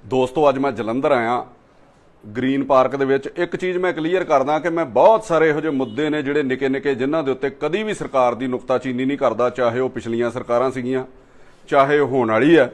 ਦੋਸਤੋ ਅੱਜ ਮੈਂ ਜਲੰਧਰ ਆਇਆ ਗ੍ਰੀਨ ਪਾਰਕ ਦੇ ਵਿੱਚ। ਇੱਕ ਚੀਜ਼ ਮੈਂ ਕਲੀਅਰ ਕਰਦਾ ਕਿ ਮੈਂ ਬਹੁਤ ਸਾਰੇ ਇਹੋ ਜਿਹੇ ਮੁੱਦੇ ਨੇ ਜਿਹੜੇ ਨਿੱਕੇ ਨਿੱਕੇ ਜਿਨ੍ਹਾਂ ਦੇ ਉੱਤੇ ਕਦੀ ਵੀ ਸਰਕਾਰ ਦੀ ਨੁਕਤਾਚੀਨੀ ਨਹੀਂ ਕਰਦਾ, ਚਾਹੇ ਉਹ ਪਿਛਲੀਆਂ ਸਰਕਾਰਾਂ ਸੀਗੀਆਂ ਚਾਹੇ ਉਹ ਹੋਣ ਵਾਲੀ ਹੈ।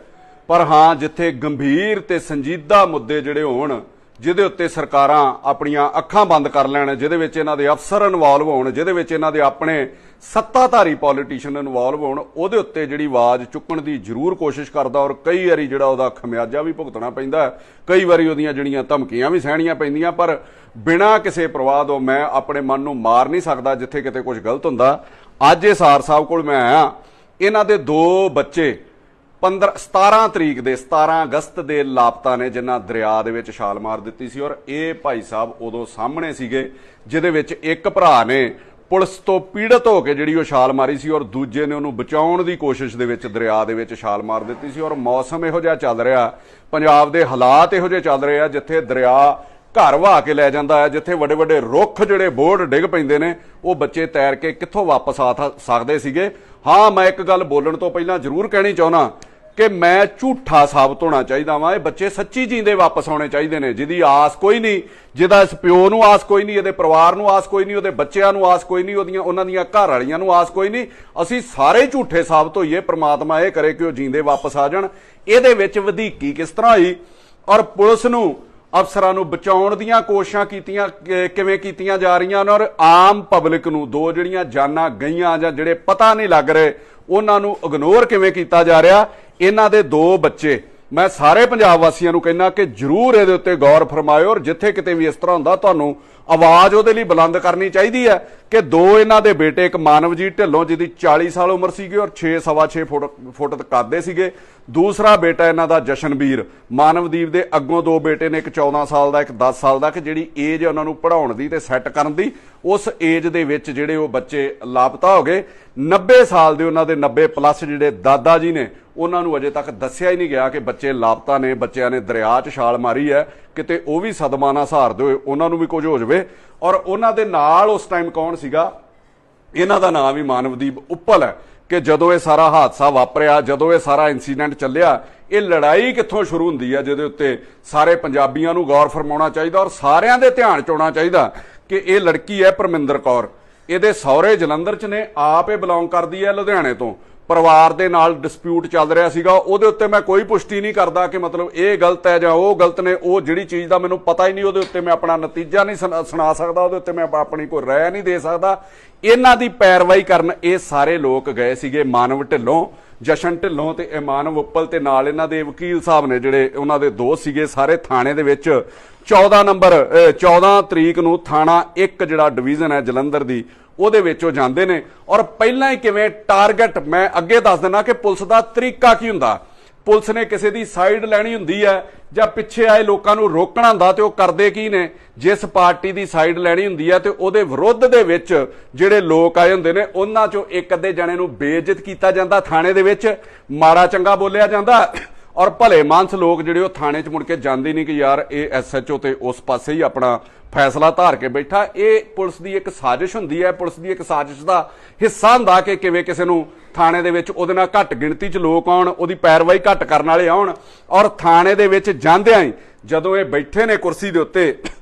ਪਰ ਹਾਂ, ਜਿੱਥੇ ਗੰਭੀਰ ਤੇ ਸੰਜੀਦਾ ਮੁੱਦੇ ਜਿਹੜੇ ਹੋਣ ਜਿਹਦੇ ਉੱਤੇ ਸਰਕਾਰਾਂ ਆਪਣੀਆਂ ਅੱਖਾਂ ਬੰਦ ਕਰ ਲੈਣ, ਜਿਹਦੇ ਵਿੱਚ ਇਹਨਾਂ ਦੇ ਅਫਸਰ ਇਨਵੋਲਵ ਹੋਣ, ਜਿਹਦੇ ਵਿੱਚ ਇਹਨਾਂ ਦੇ ਆਪਣੇ ਸੱਤਾਧਾਰੀ ਪੋਲੀਟੀਸ਼ੀਅਨ ਇਨਵੋਲਵ ਹੋਣ, ਉਹਦੇ ਉੱਤੇ ਜਿਹੜੀ ਆਵਾਜ਼ ਚੁੱਕਣ ਦੀ ਜ਼ਰੂਰ ਕੋਸ਼ਿਸ਼ ਕਰਦਾ। ਔਰ ਕਈ ਵਾਰੀ ਜਿਹੜਾ ਉਹਦਾ ਖਮਿਆਜਾ ਵੀ ਭੁਗਤਣਾ ਪੈਂਦਾ, ਕਈ ਵਾਰੀ ਉਹਦੀਆਂ ਜਿਹੜੀਆਂ ਧਮਕੀਆਂ ਵੀ ਸਹਿਣੀਆਂ ਪੈਂਦੀਆਂ, ਪਰ ਬਿਨਾਂ ਕਿਸੇ ਪ੍ਰਵਾਹ ਤੋਂ ਮੈਂ ਆਪਣੇ ਮਨ ਨੂੰ ਮਾਰ ਨਹੀਂ ਸਕਦਾ ਜਿੱਥੇ ਕਿਤੇ ਕੁਝ ਗਲਤ ਹੁੰਦਾ। ਅੱਜ ਇਹ ਸਾਰ ਸਾਹਿਬ ਕੋਲ ਮੈਂ ਆਇਆ, ਇਹਨਾਂ ਦੇ ਦੋ ਬੱਚੇ 17 ਅਗਸਤ ਦੇ ਲਾਪਤਾ ਨੇ, ਜਿਨ੍ਹਾਂ ਦਰਿਆ ਦੇ ਵਿੱਚ ਛਾਲ ਮਾਰ ਦਿੱਤੀ ਸੀ। ਔਰ ਇਹ ਭਾਈ ਸਾਹਿਬ ਉਦੋਂ ਸਾਹਮਣੇ ਸੀਗੇ ਜਿਹਦੇ ਵਿੱਚ ਇੱਕ ਭਰਾ ਨੇ ਪੁਲਿਸ ਤੋਂ ਪੀੜਤ ਹੋ ਕੇ ਜਿਹੜੀ ਉਹ ਛਾਲ ਮਾਰੀ ਸੀ ਔਰ ਦੂਜੇ ਨੇ ਉਹਨੂੰ ਬਚਾਉਣ ਦੀ ਕੋਸ਼ਿਸ਼ ਦੇ ਵਿੱਚ ਦਰਿਆ ਦੇ ਵਿੱਚ ਛਾਲ ਮਾਰ ਦਿੱਤੀ ਸੀ। ਔਰ ਮੌਸਮ ਇਹੋ ਜਿਹਾ ਚੱਲ ਰਿਹਾ, ਪੰਜਾਬ ਦੇ ਹਾਲਾਤ ਇਹੋ ਜਿਹੇ ਚੱਲ ਰਹੇ ਆ ਜਿੱਥੇ ਦਰਿਆ ਘਰ ਵਹਾ ਕੇ ਲੈ ਜਾਂਦਾ ਹੈ, ਜਿੱਥੇ ਵੱਡੇ ਵੱਡੇ ਰੁੱਖ ਜਿਹੜੇ ਬੋਰਡ ਡਿੱਗ ਪੈਂਦੇ ਨੇ, ਉਹ ਬੱਚੇ ਤੈਰ ਕੇ ਕਿੱਥੋਂ ਵਾਪਸ ਆ ਸਕਦੇ ਸੀਗੇ। ਹਾਂ, ਮੈਂ ਇੱਕ ਗੱਲ ਬੋਲਣ ਤੋਂ ਪਹਿਲਾਂ ਜ਼ਰੂਰ ਕਹਿਣੀ ਚਾਹੁੰਦਾ ਕਿ ਮੈਂ ਝੂਠਾ ਸਾਬਤ ਹੋਣਾ ਚਾਹੀਦਾ ਵਾਂ। ਇਹ ਬੱਚੇ ਸੱਚੀ ਜੀਂਦੇ ਵਾਪਸ ਆਉਣੇ ਚਾਹੀਦੇ ਨੇ, ਜਿਹਦੀ ਆਸ ਕੋਈ ਨਹੀਂ, ਜਿਹਦਾ ਇਸ ਪਿਓ ਨੂੰ ਆਸ ਕੋਈ ਨਹੀਂ, ਇਹਦੇ ਪਰਿਵਾਰ ਨੂੰ ਆਸ ਕੋਈ ਨਹੀਂ, ਉਹਦੇ ਬੱਚਿਆਂ ਨੂੰ ਆਸ ਕੋਈ ਨਹੀਂ, ਉਹਨਾਂ ਦੀਆਂ ਘਰ ਵਾਲੀਆਂ ਨੂੰ ਆਸ ਕੋਈ ਨਹੀਂ। ਅਸੀਂ ਸਾਰੇ ਝੂਠੇ ਸਾਬਤ ਹੋਈਏ, ਪ੍ਰਮਾਤਮਾ ਇਹ ਕਰੇ ਕਿ ਉਹ ਜੀਂਦੇ ਵਾਪਸ ਆ ਜਾਣ। ਇਹਦੇ ਵਿੱਚ ਵਧੀਕੀ ਕਿਸ ਤਰ੍ਹਾਂ ਹੋਈ ਔਰ ਪੁਲਿਸ ਨੂੰ ਅਫਸਰਾਂ ਨੂੰ ਬਚਾਉਣ ਦੀਆਂ ਕੋਸ਼ਿਸ਼ਾਂ ਕਿਵੇਂ ਕੀਤੀਆਂ ਜਾ ਰਹੀਆਂ ਨੇ, ਔਰ ਆਮ ਪਬਲਿਕ ਨੂੰ ਦੋ ਜਿਹੜੀਆਂ ਜਾਨਾਂ ਗਈਆਂ ਜਾਂ ਜਿਹੜੇ ਪਤਾ ਨਹੀਂ ਲੱਗ ਰਹੇ ਉਹਨਾਂ ਨੂੰ ਇਗਨੋਰ ਕਿਵੇਂ ਕੀਤਾ ਜਾ ਰਿਹਾ। ਇਹਨਾਂ ਦੇ ਦੋ ਬੱਚੇ, ਮੈਂ ਸਾਰੇ ਪੰਜਾਬ ਵਾਸੀਆਂ ਨੂੰ ਕਹਿੰਦਾ ਕਿ ਜਰੂਰ ਇਹਦੇ ਉੱਤੇ ਗੌਰ ਫਰਮਾਇਓ, ਔਰ ਜਿੱਥੇ ਕਿਤੇ ਵੀ ਇਸ ਤਰ੍ਹਾਂ ਹੁੰਦਾ ਤੁਹਾਨੂੰ ਆਵਾਜ਼ ਉਹਦੇ ਲਈ ਬੁਲੰਦ ਕਰਨੀ ਚਾਹੀਦੀ ਹੈ ਕਿ ਦੋ ਇਹਨਾਂ ਦੇ ਬੇਟੇ, ਇੱਕ ਮਾਨਵਜੀਤ ਢਿੱਲੋਂ ਜਿਹਦੀ 40 ਸਾਲ ਉਮਰ ਸੀਗੀ ਔਰ 6.25 ਫੁੱਟ ਕੱਦ ਸੀਗੇ, ਦੂਸਰਾ ਬੇਟਾ ਇਹਨਾਂ ਦਾ ਜਸ਼ਨਵੀਰ। ਮਾਨਵਦੀਪ ਦੇ ਅੱਗੋਂ ਦੋ ਬੇਟੇ ਨੇ, ਇੱਕ 14 ਸਾਲ ਦਾ ਇੱਕ 10 ਸਾਲ ਦਾ, ਕਿ ਜਿਹੜੀ ਏਜ ਉਹਨਾਂ ਨੂੰ ਪੜ੍ਹਾਉਣ ਦੀ ਤੇ ਸੈੱਟ ਕਰਨ ਦੀ, ਉਸ ਏਜ ਦੇ ਵਿੱਚ ਜਿਹੜੇ ਉਹ ਬੱਚੇ ਲਾਪਤਾ ਹੋ ਗਏ। 90 ਸਾਲ ਦੇ ਉਹਨਾਂ ਦੇ 90+ ਜਿਹੜੇ ਦਾਦਾ ਜੀ ਨੇ, ਉਹਨਾਂ ਨੂੰ ਅਜੇ ਤੱਕ ਦੱਸਿਆ ਹੀ ਨਹੀਂ ਗਿਆ ਕਿ ਬੱਚੇ ਲਾਪਤਾ ਨੇ, ਬੱਚਿਆਂ ਨੇ ਦਰਿਆ 'ਚ ਛਾਲ ਮਾਰੀ ਹੈ, ਕਿਤੇ ਉਹ ਵੀ ਸਦਮਾ ਨਾ ਸਹਾਰਦੇ ਹੋਏ ਉਹਨਾਂ ਨੂੰ ਵੀ ਕੁਝ ਹੋ ਜਾਵੇ। ਔਰ ਉਹਨਾਂ ਦੇ ਨਾਲ ਉਸ ਟਾਈਮ ਕੌਣ ਸੀਗਾ? ਇਹਨਾਂ ਦਾ ਨਾਮ ਵੀ ਮਾਨਵਦੀਪ ਉੱਪਲ ਹੈ। ਕਿ ਜਦੋਂ ਇਹ ਸਾਰਾ ਹਾਦਸਾ ਵਾਪਰਿਆ, ਜਦੋਂ ਇਹ ਸਾਰਾ ਇਨਸੀਡੈਂਟ ਚੱਲਿਆ, ਇਹ ਲੜਾਈ ਕਿੱਥੋਂ ਸ਼ੁਰੂ ਹੁੰਦੀ ਹੈ ਜਿਹਦੇ ਉੱਤੇ ਸਾਰੇ ਪੰਜਾਬੀਆਂ ਨੂੰ ਗੌਰ ਫਰਮਾਉਣਾ ਚਾਹੀਦਾ ਔਰ ਸਾਰਿਆਂ ਦੇ ਧਿਆਨ 'ਚ ਆਉਣਾ ਚਾਹੀਦਾ ਕਿ ਇਹ ਲੜਕੀ ਹੈ ਪਰਮਿੰਦਰ ਕੌਰ, ਇਹਦੇ ਸਹੁਰੇ ਜਲੰਧਰ 'ਚ ਨੇ, ਆਪ ਇਹ ਬਿਲੋਂਗ ਕਰਦੀ ਹੈ ਲੁਧਿਆਣੇ ਤੋਂ। ਪਰਿਵਾਰ ਦੇ ਨਾਲ ਡਿਸਪਿਊਟ ਚੱਲ ਰਿਹਾ ਸੀਗਾ, ਉਹਦੇ ਉੱਤੇ ਮੈਂ ਕੋਈ ਪੁਸ਼ਟੀ ਨਹੀਂ ਕਰਦਾ ਕਿ ਮਤਲਬ ਇਹ ਗਲਤ ਹੈ ਜਾਂ ਉਹ ਗਲਤ ਨੇ। ਉਹ ਜਿਹੜੀ ਚੀਜ਼ ਦਾ ਮੈਨੂੰ ਪਤਾ ਹੀ ਨਹੀਂ, ਉਹਦੇ ਉੱਤੇ ਮੈਂ ਆਪਣਾ ਨਤੀਜਾ ਨਹੀਂ ਸੁਣਾ ਸਕਦਾ, ਉਹਦੇ ਉੱਤੇ ਮੈਂ ਆਪਣੀ ਕੋਈ ਰਾਏ ਨਹੀਂ ਦੇ ਸਕਦਾ। ਇਹਨਾਂ ਦੀ ਪੈਰਵਾਈ ਕਰਨ ਇਹ ਸਾਰੇ ਲੋਕ ਗਏ ਸੀਗੇ, ਮਾਨਵ ਢਿੱਲੋਂ, ਜਸ਼ਨ ਢਿੱਲੋਂ ਤੇ ਮਾਨਵ ਉੱਪਲ, ਤੇ ਨਾਲ ਇਹਨਾਂ ਦੇ ਵਕੀਲ ਸਾਹਿਬ ਨੇ ਜਿਹੜੇ ਉਹਨਾਂ ਦੇ ਦੋਸਤ ਸੀਗੇ। ਸਾਰੇ ਥਾਣੇ ਦੇ ਵਿੱਚ 14 ਤਰੀਕ ਨੂੰ ਥਾਣਾ 1 ਜਿਹੜਾ ਡਿਵੀਜ਼ਨ ਹੈ ਜਲੰਧਰ ਦੀ, ਉਹਦੇ ਵਿੱਚ ਉਹ ਜਾਂਦੇ ਨੇ। ਔਰ ਪਹਿਲਾਂ ਹੀ ਕਿਵੇਂ ਟਾਰਗੇਟ, ਮੈਂ ਅੱਗੇ ਦੱਸ ਦਿੰਦਾ ਕਿ ਪੁਲਿਸ ਦਾ ਤਰੀਕਾ ਕੀ ਹੁੰਦਾ। ਪੁਲਿਸ ਨੇ ਕਿਸੇ ਦੀ ਸਾਈਡ ਲੈਣੀ ਹੁੰਦੀ ਹੈ ਜਾਂ ਪਿੱਛੇ ਆਏ ਲੋਕਾਂ ਨੂੰ ਰੋਕਣਾ ਹੁੰਦਾ, ਤੇ ਉਹ ਕਰਦੇ ਕੀ ਨੇ? ਜਿਸ ਪਾਰਟੀ ਦੀ ਸਾਈਡ ਲੈਣੀ ਹੁੰਦੀ ਹੈ ਤੇ ਉਹਦੇ ਵਿਰੁੱਧ ਦੇ ਵਿੱਚ ਜਿਹੜੇ ਲੋਕ ਆਏ ਹੁੰਦੇ ਨੇ, ਉਹਨਾਂ ਚੋਂ ਇੱਕ ਅੱਧੇ ਜਣੇ ਨੂੰ ਬੇਇੱਜ਼ਤ ਕੀਤਾ ਜਾਂਦਾ, ਥਾਣੇ ਦੇ ਵਿੱਚ ਮਾੜਾ ਚੰਗਾ ਬੋਲਿਆ ਜਾਂਦਾ। ਔਰ ਭਲੇ ਮਾਨਸ ਲੋਕ ਜਿਹੜੇ ਉਹ ਥਾਣੇ 'ਚ ਮੁੜ ਕੇ ਜਾਂਦੇ ਨਹੀਂ ਕਿ ਯਾਰ ਇਹ SHO ਤੇ ਉਸ ਪਾਸੇ ਹੀ ਆਪਣਾ ਫੈਸਲਾ ਧਾਰ ਕੇ ਬੈਠਾ। ਇਹ ਪੁਲਿਸ ਦੀ ਇੱਕ ਸਾਜ਼ਿਸ਼ ਹੁੰਦੀ ਹੈ, ਪੁਲਿਸ ਦੀ ਇੱਕ ਸਾਜ਼ਿਸ਼ ਦਾ ਹਿੱਸਾ ਹੁੰਦਾ ਕਿ ਕਿਵੇਂ ਕਿਸੇ ਨੂੰ ਥਾਣੇ ਦੇ ਵਿੱਚ ਉਹਦੇ ਨਾਲ ਘੱਟ ਗਿਣਤੀ 'ਚ ਲੋਕ ਆਉਣ, ਉਹਦੀ ਪੈਰਵਾਈ ਘੱਟ ਕਰਨ ਵਾਲੇ ਆਉਣ। ਔਰ ਥਾਣੇ ਦੇ ਵਿੱਚ ਜਾਂਦਿਆਂ ਹੀ ਜਦੋਂ ਇਹ ਬੈਠੇ ਨੇ ਕੁਰਸੀ ਦੇ ਉੱਤੇ,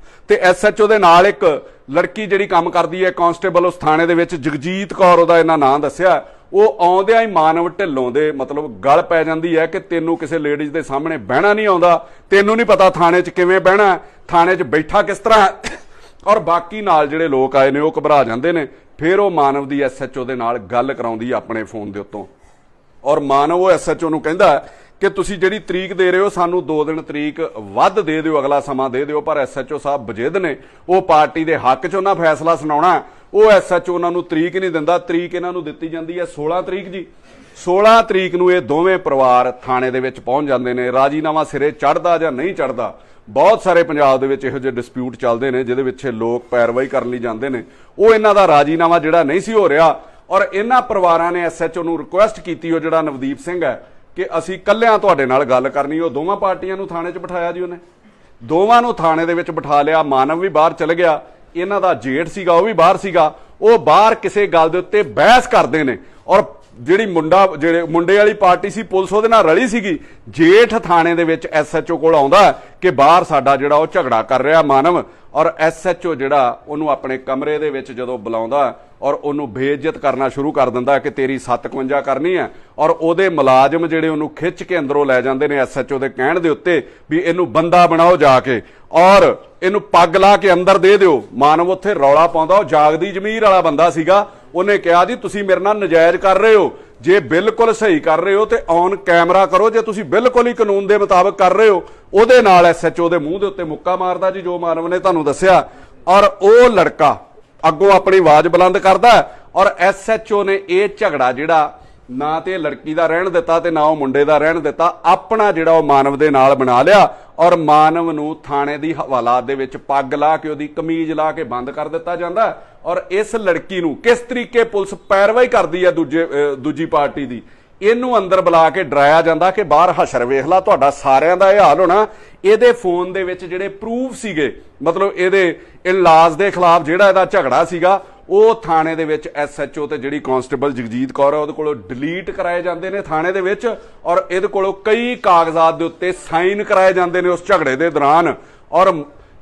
ਤੇ SHO ਦੇ ਨਾਲ ਇੱਕ ਲੜਕੀ ਜਿਹੜੀ ਕੰਮ ਕਰਦੀ ਹੈ ਕਾਂਸਟੇਬਲ ਉਸ ਥਾਣੇ ਦੇ ਵਿੱਚ, ਜਗਜੀਤ ਕੌਰ ਉਹਦਾ ਇਹਨਾਂ ਨਾਂ ਦੱਸਿਆ, ਉਹ ਆਉਂਦਿਆਂ ਹੀ ਮਾਨਵ ਢਿੱਲੋਂ ਦੇ ਮਤਲਬ ਗਲ ਪੈ ਜਾਂਦੀ ਹੈ ਕਿ ਤੈਨੂੰ ਕਿਸੇ ਲੇਡੀਜ਼ ਦੇ ਸਾਹਮਣੇ ਬਹਿਣਾ ਨਹੀਂ ਆਉਂਦਾ, ਤੈਨੂੰ ਨਹੀਂ ਪਤਾ ਥਾਣੇ 'ਚ ਕਿਵੇਂ ਬਹਿਣਾ, ਥਾਣੇ 'ਚ ਬੈਠਾ ਕਿਸ ਤਰ੍ਹਾਂ। ਔਰ ਬਾਕੀ ਨਾਲ ਜਿਹੜੇ ਲੋਕ ਆਏ ਨੇ ਉਹ ਘਬਰਾ ਜਾਂਦੇ ਨੇ। ਫਿਰ ਉਹ ਮਾਨਵ ਦੀ SHO ਦੇ ਨਾਲ ਗੱਲ ਕਰਾਉਂਦੀ ਆਪਣੇ ਫੋਨ ਦੇ ਉੱਤੋਂ, ਔਰ ਮਾਨਵ ਉਹ SHO ਨੂੰ ਕਹਿੰਦਾ ਕਿ ਤੁਸੀਂ ਜਿਹੜੀ ਤਰੀਕ ਦੇ ਰਹੇ ਹੋ ਸਾਨੂੰ 2 ਦਿਨ ਤਰੀਕ ਵੱਧ ਦੇ ਦਿਓ, ਅਗਲਾ ਸਮਾਂ ਦੇ ਦਿਓ। ਪਰ SHO ਸਾਹਿਬ ਬਜਿੱਦ ਨੇ, ਉਹ ਪਾਰਟੀ ਦੇ ਹੱਕ 'ਚ ਉਹਨਾਂ ਫੈਸਲਾ ਸੁਣਾਉਣਾ, ਉਹ SHO ਉਹਨਾਂ ਨੂੰ ਤਰੀਕ ਨਹੀਂ ਦਿੰਦਾ। ਤਰੀਕ ਇਹਨਾਂ ਨੂੰ ਦਿੱਤੀ ਜਾਂਦੀ ਹੈ 16 ਤਰੀਕ ਜੀ। 16 ਤਰੀਕ ਨੂੰ ਇਹ ਦੋਵੇਂ ਪਰਿਵਾਰ ਥਾਣੇ ਦੇ ਵਿੱਚ ਪਹੁੰਚ ਜਾਂਦੇ ਨੇ। ਰਾਜੀਨਾਮਾ ਸਿਰੇ ਚੜ੍ਹਦਾ ਜਾਂ ਨਹੀਂ ਚੜ੍ਹਦਾ, ਬਹੁਤ ਸਾਰੇ ਪੰਜਾਬ ਦੇ ਵਿੱਚ ਇਹੋ ਜਿਹੇ ਡਿਸਪਿਊਟ ਚੱਲਦੇ ਨੇ ਜਿਹਦੇ ਵਿੱਚ ਲੋਕ ਪੈਰਵਾਈ ਕਰਨ ਲਈ ਜਾਂਦੇ ਨੇ। ਉਹ ਇਹਨਾਂ ਦਾ ਰਾਜੀਨਾਮਾ ਜਿਹੜਾ ਨਹੀਂ ਸੀ ਹੋ ਰਿਹਾ, ਔਰ ਇਹਨਾਂ ਪਰਿਵਾਰਾਂ ਨੇ SHO ਨੂੰ ਰਿਕੁਐਸਟ ਕੀਤੀ, ਉਹ ਜਿਹੜਾ ਨਵਦੀਪ ਸਿੰਘ ਹੈ, ਕਿ ਅਸੀਂ ਕੱਲਿਆਂ ਤੁਹਾਡੇ ਨਾਲ ਗੱਲ ਕਰਨੀ। ਉਹ ਦੋਵਾਂ ਪਾਰਟੀਆਂ ਨੂੰ ਥਾਣੇ 'ਚ ਬਿਠਾਇਆ ਜੀ, ਉਹਨੇ ਦੋਵਾਂ ਨੂੰ ਥਾਣੇ ਦੇ ਵਿੱਚ ਬਿਠਾ ਲਿਆ। ਮਾਨਵ ਵੀ ਬਾਹਰ ਚਲ ਗਿਆ, ਇਹਨਾਂ ਦਾ ਜੇਠ ਸੀਗਾ ਉਹ ਵੀ ਬਾਹਰ ਸੀਗਾ। ਉਹ ਬਾਹਰ ਕਿਸੇ ਗੱਲ ਦੇ ਉੱਤੇ ਬਹਿਸ ਕਰਦੇ ਨੇ ਔਰ ਜਿਹੜੀ ਜਿਹੜੇ ਮੁੰਡੇ ਵਾਲੀ ਪਾਰਟੀ ਸੀ ਪੁਲਿਸ ਉਹਦੇ ਨਾਲ ਰਲੀ ਸੀਗੀ। ਜੇਠ ਥਾਣੇ ਦੇ ਵਿੱਚ SHO ਕੋਲ ਆਉਂਦਾ ਕਿ ਬਾਹਰ ਸਾਡਾ ਜਿਹੜਾ ਉਹ ਝਗੜਾ ਕਰ ਰਿਹਾ ਮਾਨਵ, ਔਰ SHO ਜਿਹੜਾ ਉਹਨੂੰ ਆਪਣੇ ਕਮਰੇ ਦੇ ਵਿੱਚ ਜਦੋਂ ਬੁਲਾਉਂਦਾ ਔਰ ਉਹਨੂੰ ਬੇਇੱਜ਼ਤ ਕਰਨਾ ਸ਼ੁਰੂ ਕਰ ਦਿੰਦਾ ਕਿ ਤੇਰੀ 57 ਕਰਨੀ ਹੈ, ਔਰ ਉਹਦੇ ਮੁਲਾਜ਼ਮ ਜਿਹੜੇ ਉਹਨੂੰ ਖਿੱਚ ਕੇ ਅੰਦਰੋਂ ਲੈ ਜਾਂਦੇ ਨੇ SHO ਦੇ ਕਹਿਣ ਦੇ ਉੱਤੇ ਵੀ ਇਹਨੂੰ ਬੰਦਾ ਬਣਾਓ ਜਾ ਕੇ ਔਰ ਇਹਨੂੰ ਪੱਗ ਲਾ ਕੇ ਅੰਦਰ ਦੇ ਦਿਓ। ਮਾਨਵ ਉੱਥੇ ਰੌਲਾ ਪਾਉਂਦਾ, ਉਹ ਜਾਗਦੀ ਜ਼ਮੀਰ ਵਾਲਾ ਬੰਦਾ ਸੀਗਾ। ਉਹਨੇ ਕਿਹਾ ਜੀ ਤੁਸੀਂ ਮੇਰੇ ਨਾਲ ਨਜਾਇਜ਼ ਕਰ ਰਹੇ ਹੋ, ਜੇ ਬਿਲਕੁਲ ਸਹੀ ਕਰ ਰਹੇ ਹੋ ਤੇ ਔਨ ਕੈਮਰਾ ਕਰੋ, ਜੇ ਤੁਸੀਂ ਬਿਲਕੁਲ ਹੀ ਕਾਨੂੰਨ ਦੇ ਮੁਤਾਬਕ ਕਰ ਰਹੇ ਹੋ। ਉਹਦੇ ਨਾਲ SHO ਦੇ ਮੂੰਹ ਦੇ ਉੱਤੇ ਮੁੱਕਾ ਮਾਰਦਾ ਜੀ, ਜੋ ਮਾਨਵ ਨੇ ਤੁਹਾਨੂੰ ਦੱਸਿਆ, ਔਰ ਉਹ ਲੜਕਾ ਅੱਗੋਂ ਆਪਣੀ ਆਵਾਜ਼ ਬੁਲੰਦ ਕਰਦਾ ਔਰ SHO ਨੇ ਇਹ ਝਗੜਾ ਜਿਹੜਾ ਨਾ ਤੇ ਲੜਕੀ ਦਾ ਰਹਿਣ ਦਿੱਤਾ ਤੇ ਨਾ ਉਹ ਮੁੰਡੇ ਦਾ ਰਹਿਣ ਦਿੱਤਾ, ਆਪਣਾ ਜਿਹੜਾ ਉਹ ਮਾਨਵ ਦੇ ਨਾਲ ਬਣਾ ਲਿਆ ਔਰ ਮਾਨਵ ਨੂੰ ਥਾਣੇ ਦੀ ਹਵਾਲਾਤ ਦੇ ਵਿੱਚ ਪੱਗ ਲਾ ਕੇ ਉਹਦੀ ਕਮੀਜ਼ ਲਾ ਕੇ ਬੰਦ ਕਰ ਦਿੱਤਾ ਜਾਂਦਾ। ਔਰ ਇਸ ਲੜਕੀ ਨੂੰ ਕਿਸ ਤਰੀਕੇ ਪੁਲਿਸ ਪੈਰਵਾਈ ਕਰਦੀ ਹੈ ਦੂਜੀ ਪਾਰਟੀ ਦੀ, ਇਹਨੂੰ ਅੰਦਰ ਬੁਲਾ ਕੇ ਡਰਾਇਆ ਜਾਂਦਾ ਕਿ ਬਾਹਰ ਹਸ਼ਰ ਵੇਖ ਲਾ, ਤੁਹਾਡਾ ਸਾਰਿਆਂ ਦਾ ਇਹ ਹਾਲ ਹੋਣਾ। ਇਹਦੇ ਫੋਨ ਦੇ ਵਿੱਚ ਜਿਹੜੇ ਪ੍ਰੂਫ ਸੀਗੇ, ਮਤਲਬ ਇਹਦੇ ਇਨਲਾਜ਼ ਦੇ ਖਿਲਾਫ ਜਿਹੜਾ ਇਹਦਾ ਝਗੜਾ ਸੀਗਾ, ਉਹ ਥਾਣੇ ਦੇ ਵਿੱਚ SHO ਤੇ ਜਿਹੜੀ ਕਾਂਸਟੇਬਲ ਜਗਜੀਤ ਕੌਰ ਹੈ ਉਹਦੇ ਕੋਲੋਂ ਡਿਲੀਟ ਕਰਾਏ ਜਾਂਦੇ ਨੇ ਥਾਣੇ ਦੇ ਵਿੱਚ, ਔਰ ਇਹਦੇ ਕੋਲੋਂ ਕਈ ਕਾਗਜ਼ਾਤ ਦੇ ਉੱਤੇ ਸਾਈਨ ਕਰਾਏ ਜਾਂਦੇ ਨੇ ਉਸ ਝਗੜੇ ਦੇ ਦੌਰਾਨ। ਔਰ